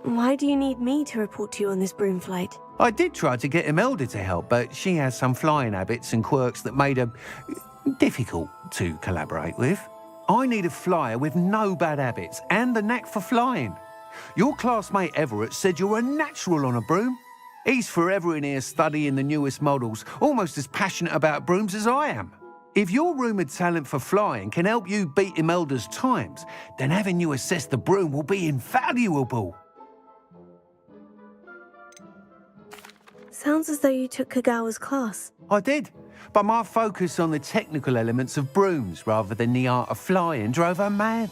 Speaker 2: Why do you need me to report to you on this broom flight?
Speaker 19: I did try to get Imelda to help, but she has some flying habits and quirks that made her difficult to collaborate with. I need a flyer with no bad habits and the knack for flying. Your classmate Everett said you're a natural on a broom. He's forever in here studying the newest models, almost as passionate about brooms as I am. If your rumoured talent for flying can help you beat Imelda's times, then having you assess the broom will be invaluable.
Speaker 2: Sounds as though you took Kagawa's class.
Speaker 19: I did, but my focus on the technical elements of brooms rather than the art of flying drove her mad.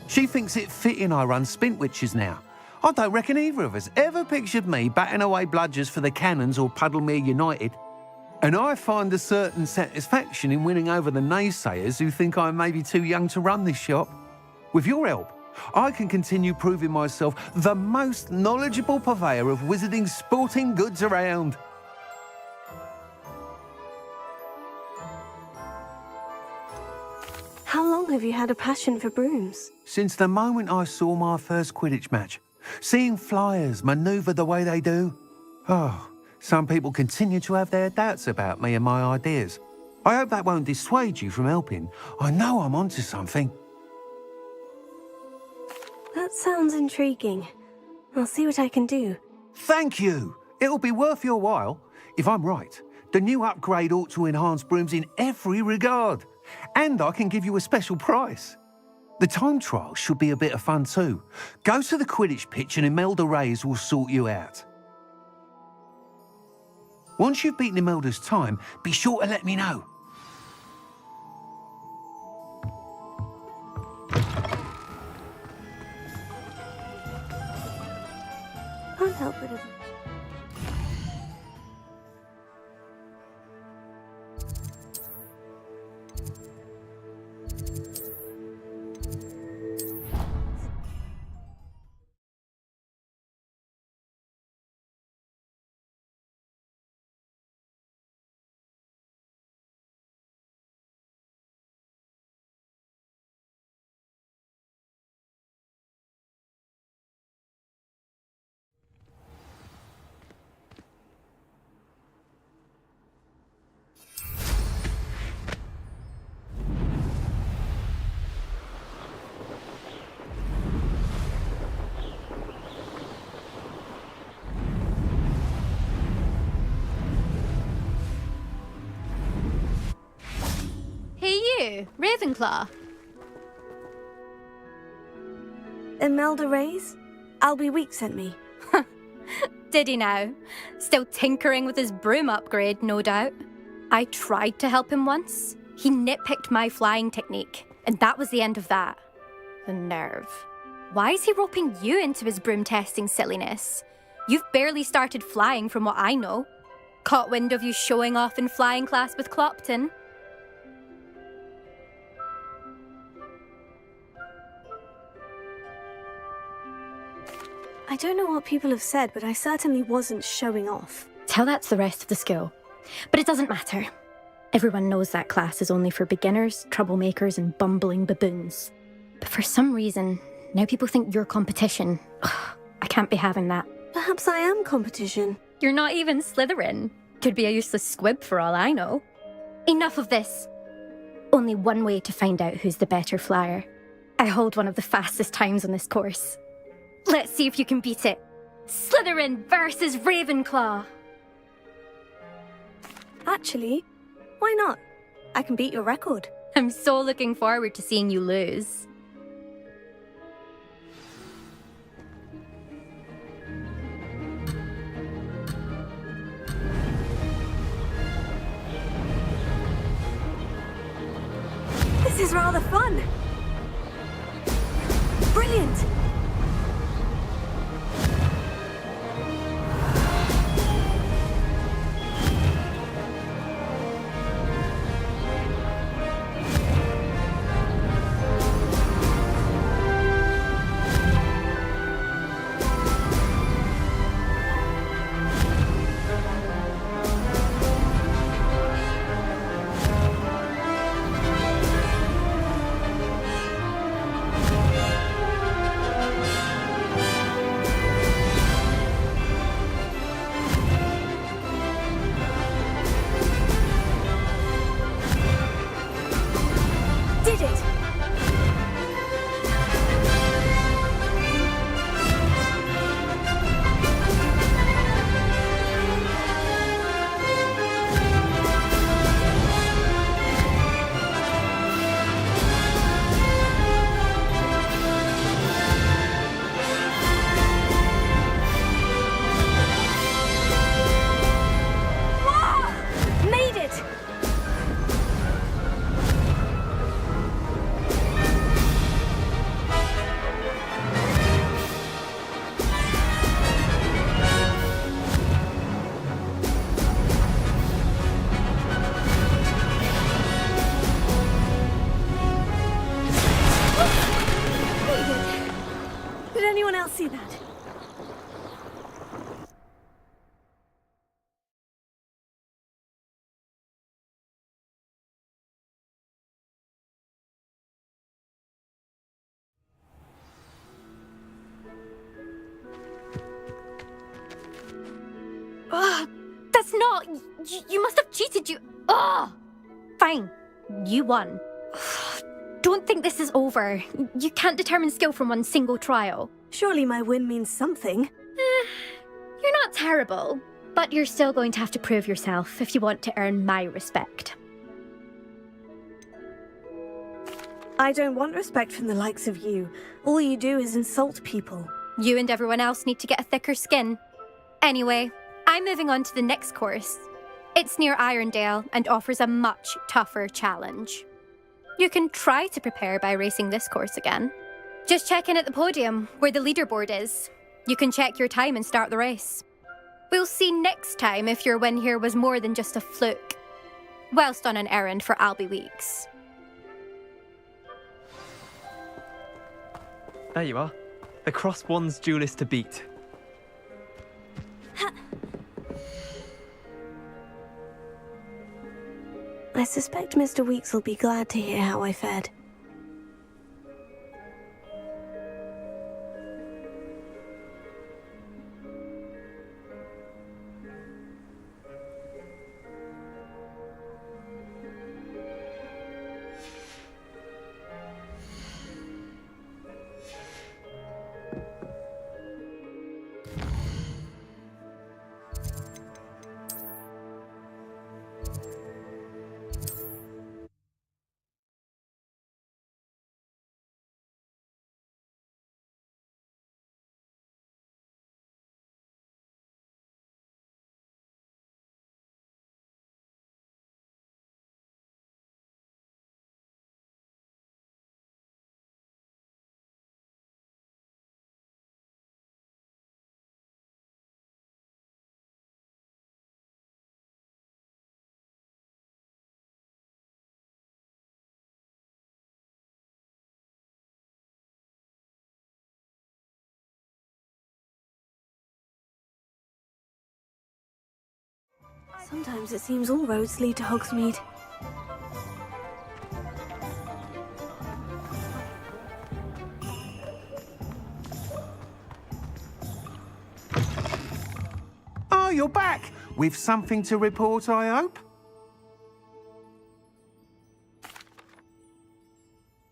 Speaker 19: She thinks it fitting I run Spintwitches now. I don't reckon either of us ever pictured me batting away bludgers for the Cannons or Puddlemere United. And I find a certain satisfaction in winning over the naysayers who think I may be too young to run this shop. With your help, I can continue proving myself the most knowledgeable purveyor of wizarding sporting goods around.
Speaker 2: How long have you had a passion for brooms?
Speaker 19: Since the moment I saw my first Quidditch match, seeing flyers manoeuvre the way they do. Oh, some people continue to have their doubts about me and my ideas. I hope that won't dissuade you from helping. I know I'm onto something.
Speaker 2: That sounds intriguing. I'll see what I can do.
Speaker 19: Thank you. It'll be worth your while. If I'm right, the new upgrade ought to enhance brooms in every regard. And I can give you a special price. The time trial should be a bit of fun too. Go to the Quidditch pitch and Imelda Reyes will sort you out. Once you've beaten Imelda's time, be sure to let me know.
Speaker 2: Can't help but
Speaker 5: Ravenclaw.
Speaker 2: Imelda Reyes? Albie Week sent me.
Speaker 5: Did he now? Still tinkering with his broom upgrade, no doubt. I tried to help him once. He nitpicked my flying technique, and that was the end of that. The nerve. Why is he roping you into his broom testing silliness? You've barely started flying from what I know. Caught wind of you showing off in flying class with Clopton.
Speaker 2: I don't know what people have said, but I certainly wasn't showing off.
Speaker 5: Tell that to the rest of the school. But it doesn't matter. Everyone knows that class is only for beginners, troublemakers, and bumbling baboons. But for some reason, now people think you're competition. Ugh, I can't be having that.
Speaker 2: Perhaps I am competition.
Speaker 5: You're not even Slytherin. Could be a useless squib for all I know. Enough of this. Only one way to find out who's the better flyer. I hold one of the fastest times on this course. Let's see if you can beat it. Slytherin versus Ravenclaw.
Speaker 2: Actually, why not? I can beat your record.
Speaker 5: I'm so looking forward to seeing you lose.
Speaker 2: This is rather fun. Brilliant. anyone else see that?
Speaker 5: That's not... You must have cheated, you... Ugh! Fine. You won. Don't think this is over. You can't determine skill from one single trial.
Speaker 2: Surely my win means something.
Speaker 5: You're not terrible, but you're still going to have to prove yourself if you want to earn my respect.
Speaker 2: I don't want respect from the likes of you. All you do is insult people.
Speaker 5: You and everyone else need to get a thicker skin. Anyway, I'm moving on to the next course. It's near Irondale and offers a much tougher challenge. You can try to prepare by racing this course again. Just check in at the podium, where the leaderboard is. You can check your time and start the race. We'll see next time if your win here was more than just a fluke. Whilst on an errand for Albie Weeks.
Speaker 13: There you are. The Cross Wands duelist to beat.
Speaker 2: I suspect Mr. Weeks will be glad to hear how I fared. Sometimes it seems all roads lead to Hogsmeade.
Speaker 19: Oh, you're back! With something to report, I hope?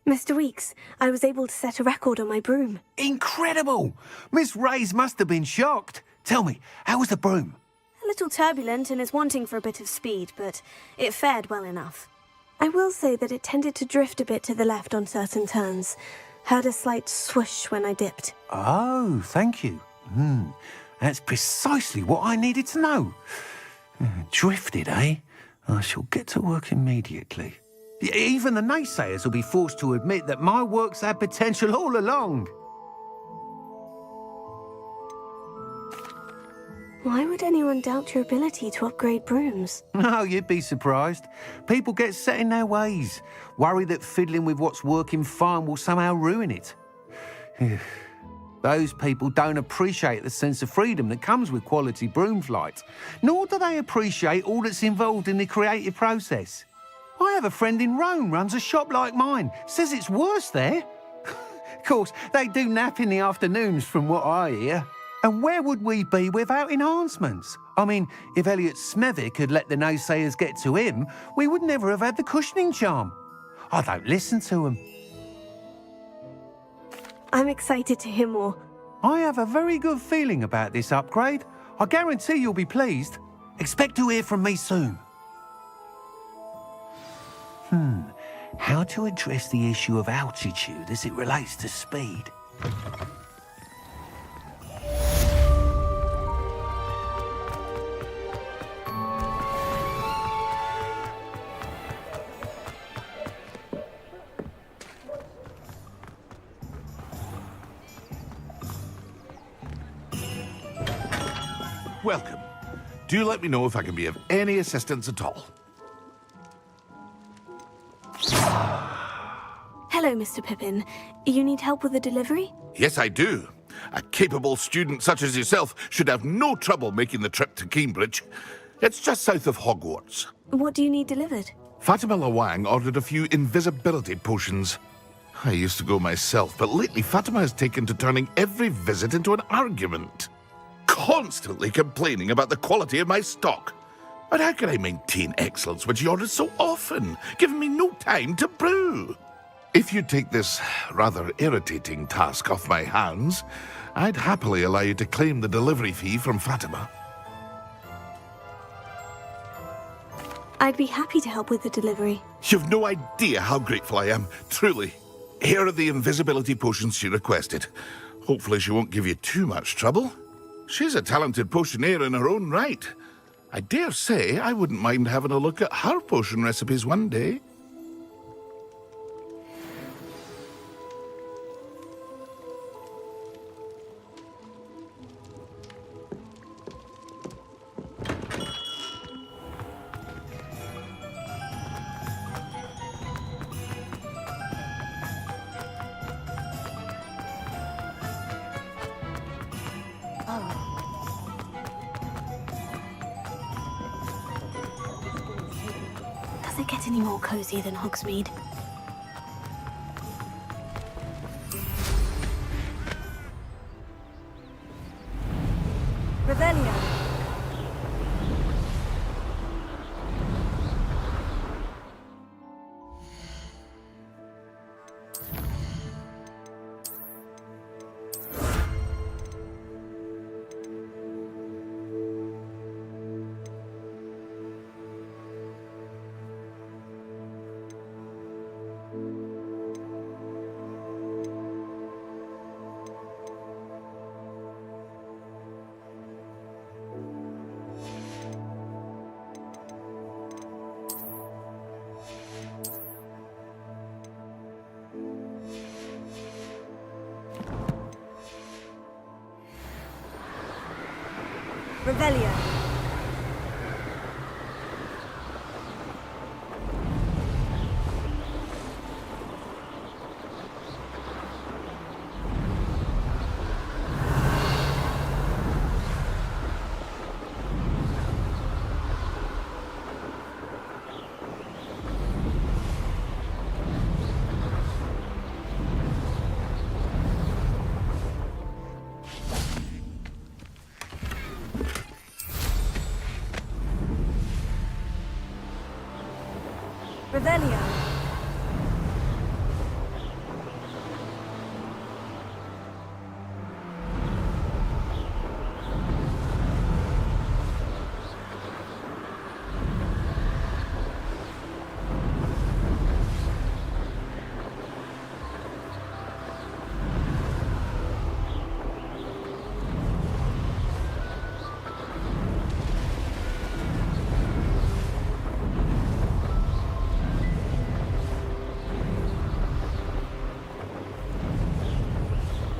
Speaker 2: Mr. Weeks, I was able to set a record on my broom.
Speaker 19: Incredible! Miss Ray's must have been shocked. Tell me, how was the broom?
Speaker 2: A little turbulent and is wanting for a bit of speed, but it fared well enough. I will say that it tended to drift a bit to the left on certain turns. Heard a slight swoosh when I dipped.
Speaker 19: Oh, thank you. That's precisely what I needed to know. Drifted, eh? I shall get to work immediately. Even the naysayers will be forced to admit that my work's had potential all along.
Speaker 2: Why would anyone doubt your ability to upgrade brooms?
Speaker 19: No, you'd be surprised. People get set in their ways, worry that fiddling with what's working fine will somehow ruin it. Those people don't appreciate the sense of freedom that comes with quality broom flight, nor do they appreciate all that's involved in the creative process. I have a friend in Rome runs a shop like mine, says it's worse there. Of course, they do nap in the afternoons from what I hear. And where would we be without enhancements? I mean, if Elliot Smethwick had let the naysayers get to him, we would never have had the cushioning charm. I don't listen to them.
Speaker 2: I'm excited to hear more.
Speaker 19: I have a very good feeling about this upgrade. I guarantee you'll be pleased. Expect to hear from me soon. How to address the issue of altitude as it relates to speed?
Speaker 11: Welcome. Do let me know if I can be of any assistance at all.
Speaker 2: Hello, Mr. Pippin. You need help with a delivery?
Speaker 11: Yes, I do. A capable student such as yourself should have no trouble making the trip to Cambridge. It's just south of Hogwarts.
Speaker 2: What do you need delivered?
Speaker 11: Fatima Lawang ordered a few invisibility potions. I used to go myself, but lately Fatima has taken to turning every visit into an argument. Constantly complaining about the quality of my stock. But how can I maintain excellence when she orders so often, giving me no time to brew? If you take this rather irritating task off my hands, I'd happily allow you to claim the delivery fee from Fatima.
Speaker 2: I'd be happy to help with the delivery.
Speaker 11: You've no idea how grateful I am, truly. Here are the invisibility potions she requested. Hopefully she won't give you too much trouble. She's a talented potioneer in her own right. I dare say I wouldn't mind having a look at her potion recipes one day.
Speaker 2: Does it get any more cozy than Hogsmeade?
Speaker 3: Revelio. Revelio.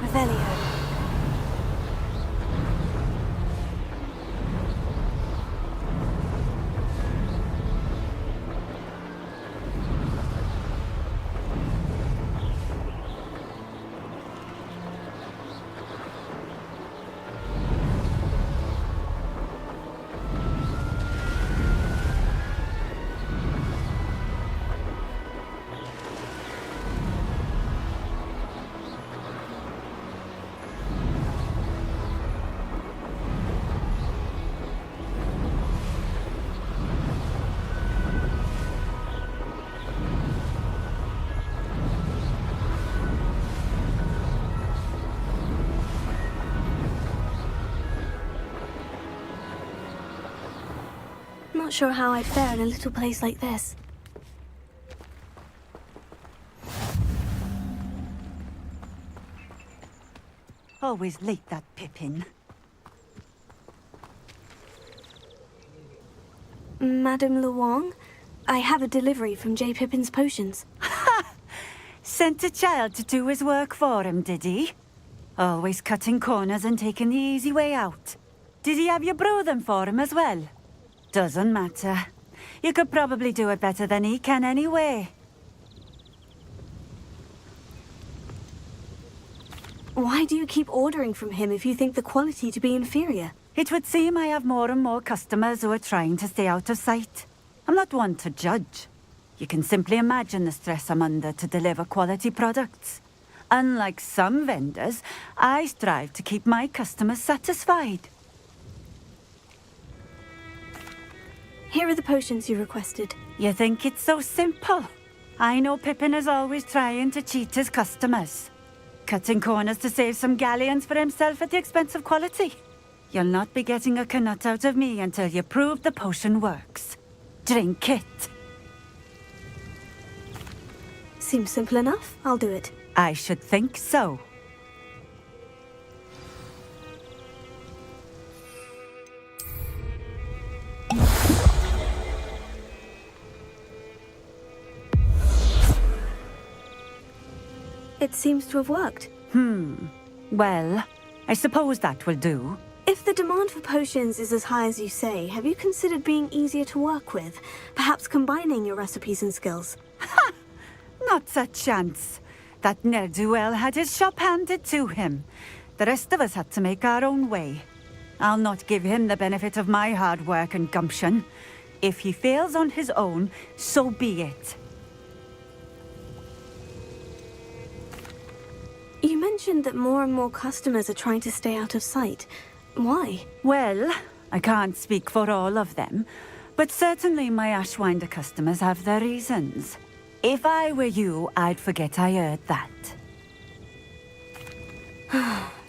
Speaker 3: Revelio.
Speaker 2: Not sure how I'd fare in a little place like this.
Speaker 20: Always late, that Pippin.
Speaker 2: Madame Lawang, I have a delivery from J. Pippin's potions.
Speaker 20: Ha! Sent a child to do his work for him, did he? Always cutting corners and taking the easy way out. Did he have you brew them for him as well? Doesn't matter. You could probably do it better than he can anyway.
Speaker 2: Why do you keep ordering from him if you think the quality to be inferior?
Speaker 20: It would seem I have more and more customers who are trying to stay out of sight. I'm not one to judge. You can simply imagine the stress I'm under to deliver quality products. Unlike some vendors, I strive to keep my customers satisfied.
Speaker 2: Here are the potions you requested.
Speaker 20: You think it's so simple? I know Pippin is always trying to cheat his customers. Cutting corners to save some galleons for himself at the expense of quality. You'll not be getting a canut out of me until you prove the potion works. Drink it.
Speaker 2: Seems simple enough. I'll do it.
Speaker 20: I should think so.
Speaker 2: It seems to have worked.
Speaker 20: Well, I suppose that will do.
Speaker 2: If the demand for potions is as high as you say, have you considered being easier to work with? Perhaps combining your recipes and skills?
Speaker 20: Ha! Not a chance. That ne'er-do-well had his shop handed to him. The rest of us had to make our own way. I'll not give him the benefit of my hard work and gumption. If he fails on his own, so be it.
Speaker 2: You mentioned that more and more customers are trying to stay out of sight. Why?
Speaker 20: Well, I can't speak for all of them, but certainly my Ashwinder customers have their reasons. If I were you, I'd forget I heard that.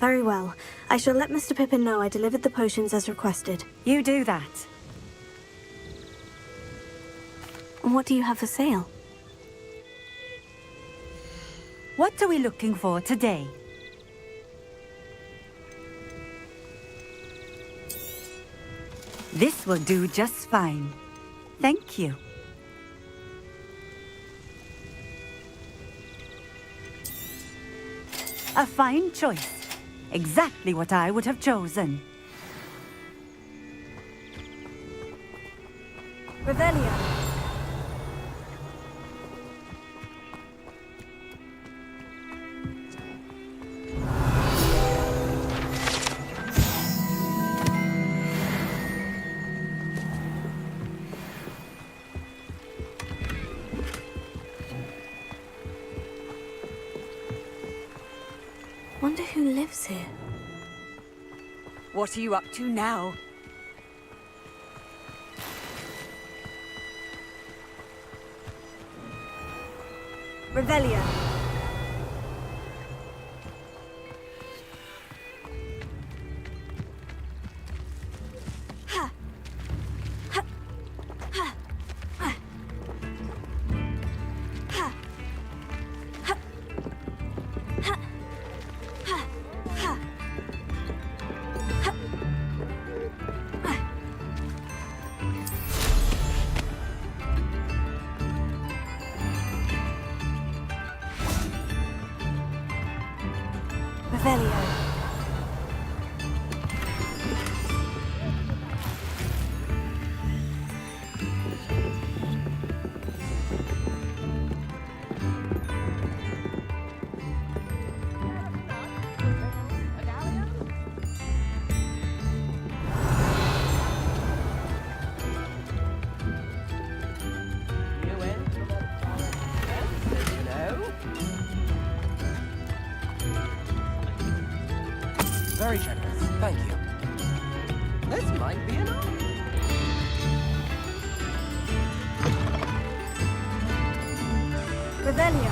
Speaker 2: Very well. I shall let Mr. Pippin know I delivered the potions as requested.
Speaker 20: You do that.
Speaker 2: What do you have for sale?
Speaker 20: What are we looking for today? This will do just fine. Thank you. A fine choice. Exactly what I would have chosen.
Speaker 2: Revelio. Wonder who lives here.
Speaker 3: What are you up to now?
Speaker 2: Revelio.
Speaker 13: Very generous, thank you. This might be enough.
Speaker 2: Revelio.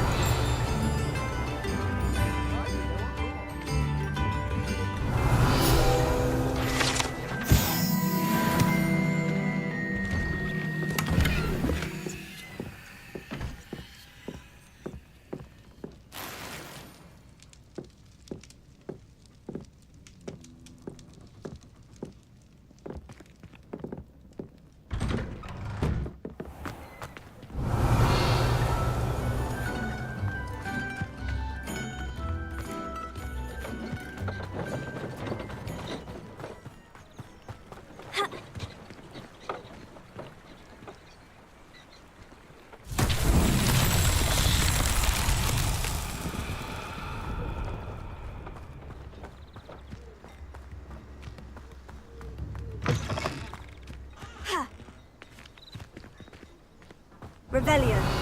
Speaker 2: Revelio.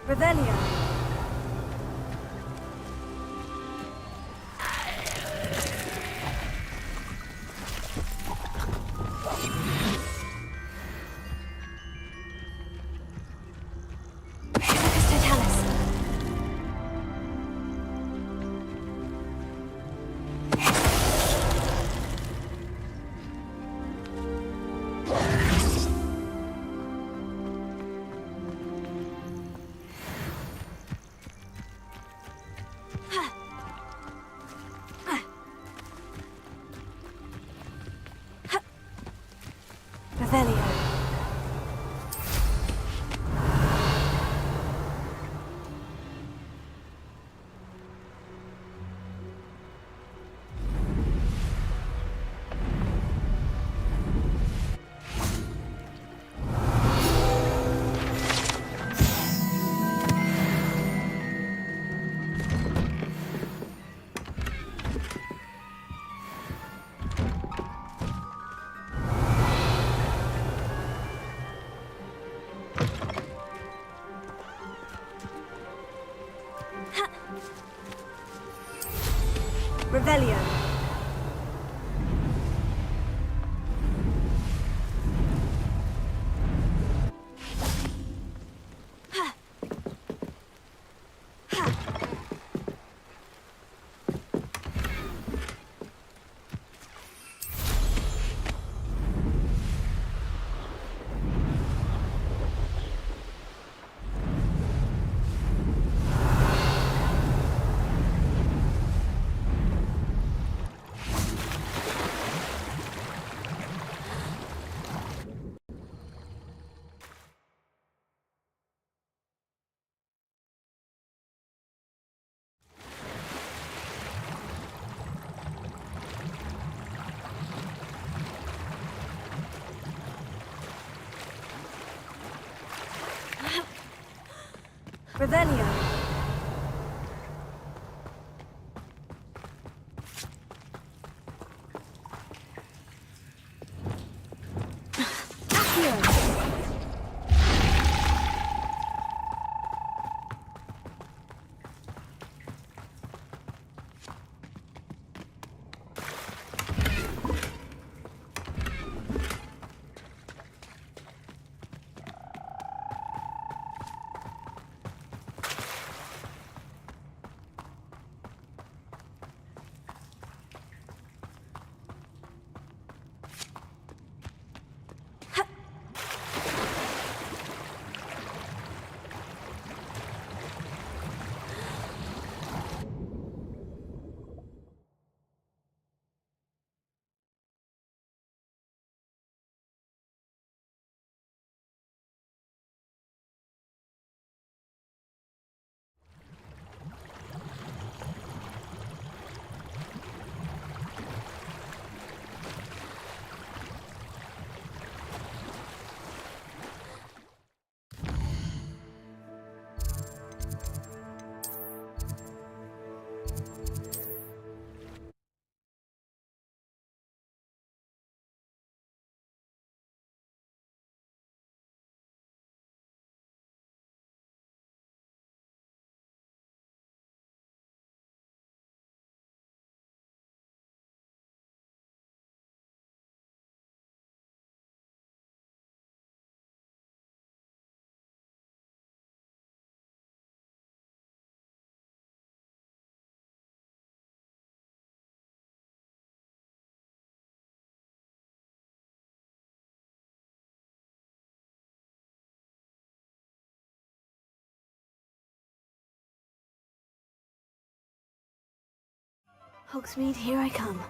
Speaker 2: Revelio. Revelio. Revelio. Hogsmeade, here I come.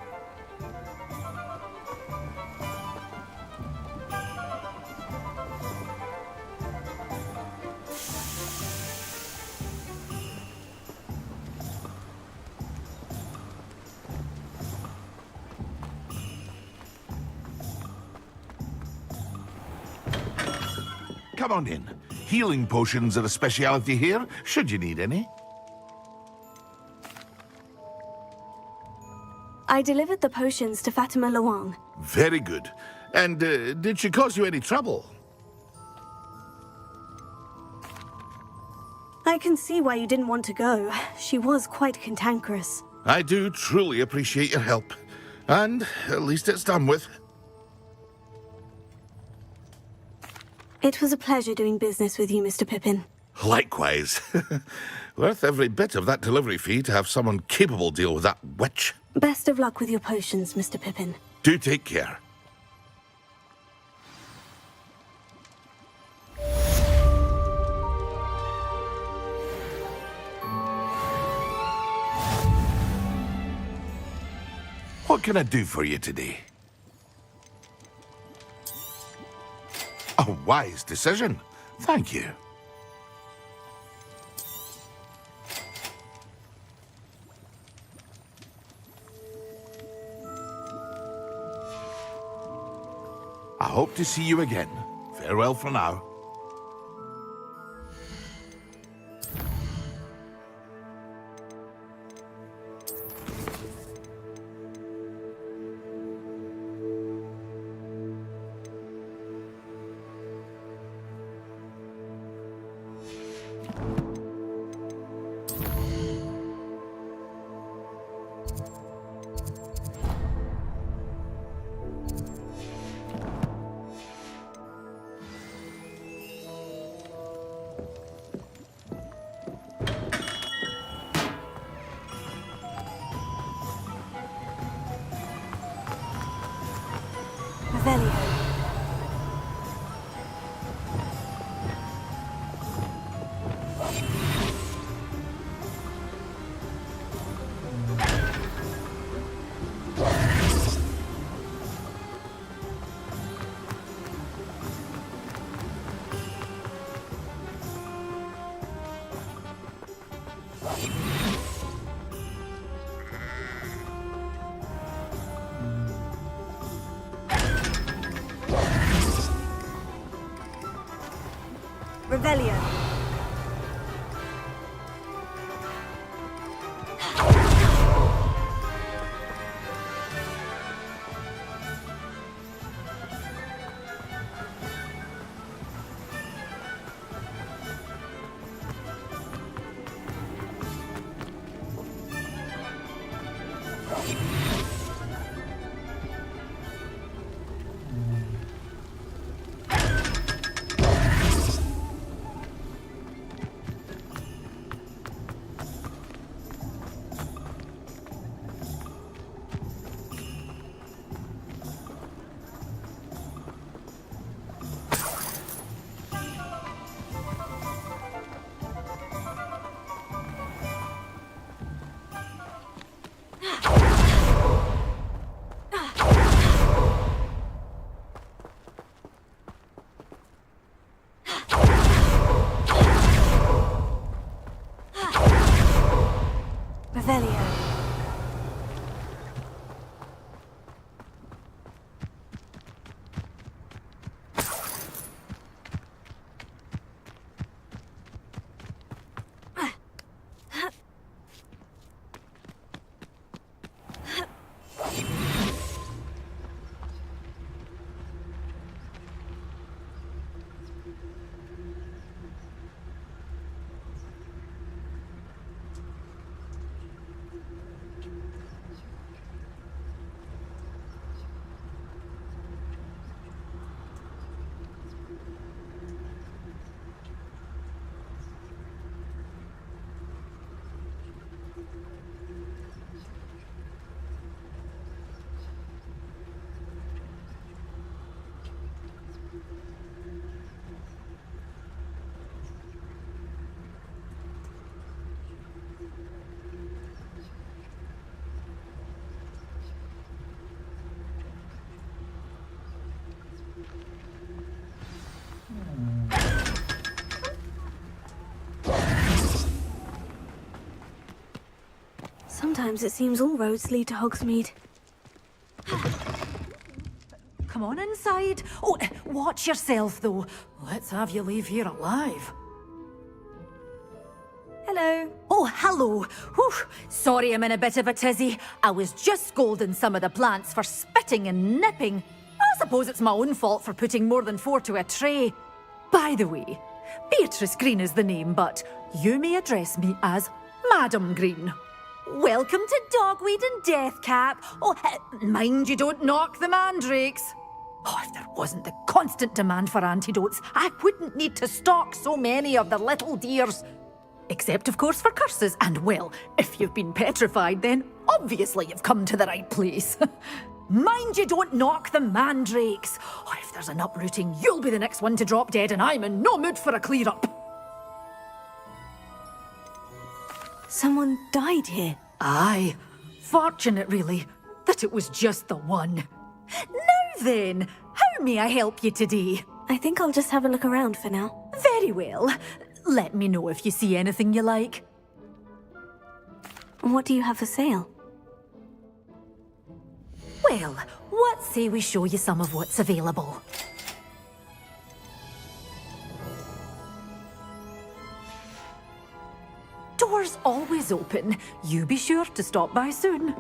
Speaker 11: Come on in. Healing potions are a speciality here, should you need any.
Speaker 2: I delivered the potions to Fatima Luang.
Speaker 11: Very good. And did she cause you any trouble?
Speaker 2: I can see why you didn't want to go. She was quite cantankerous.
Speaker 11: I do truly appreciate your help. And at least it's done with.
Speaker 2: It was a pleasure doing business with you, Mr. Pippin.
Speaker 11: Likewise. Worth every bit of that delivery fee to have someone capable deal with that witch.
Speaker 2: Best of luck with your potions, Mr. Pippin.
Speaker 11: Do take care. What can I do for you today? A wise decision. Thank you. I hope to see you again. Farewell for now.
Speaker 2: Revelio. Revelio. sometimes it seems all roads lead to Hogsmeade.
Speaker 21: Come on inside. Oh, watch yourself, though. Let's have you leave here alive.
Speaker 2: Hello.
Speaker 21: Oh, hello. Whew. Sorry I'm in a bit of a tizzy. I was just scolding some of the plants for spitting and nipping. I suppose it's my own fault for putting more than 4 to a tray. By the way, Beatrice Green is the name, but you may address me as Madam Green. Welcome to Dogweed and Deathcap. Oh, mind you don't knock the mandrakes. Oh, if there wasn't the constant demand for antidotes, I wouldn't need to stock so many of the little dears. Except, of course, for curses. And, well, if you've been petrified, then obviously you've come to the right place. Mind you don't knock the mandrakes. Oh, if there's an uprooting, you'll be the next one to drop dead, and I'm in no mood for a clear-up.
Speaker 2: Someone died here.
Speaker 21: Aye. Fortunate, really, that it was just the one. Now then, how may I help you today?
Speaker 2: I think I'll just have a look around for now.
Speaker 21: Very well. Let me know if you see anything you like.
Speaker 2: What do you have for sale?
Speaker 21: Well, what say we show you some of what's available? Doors always open. You be sure to stop by soon.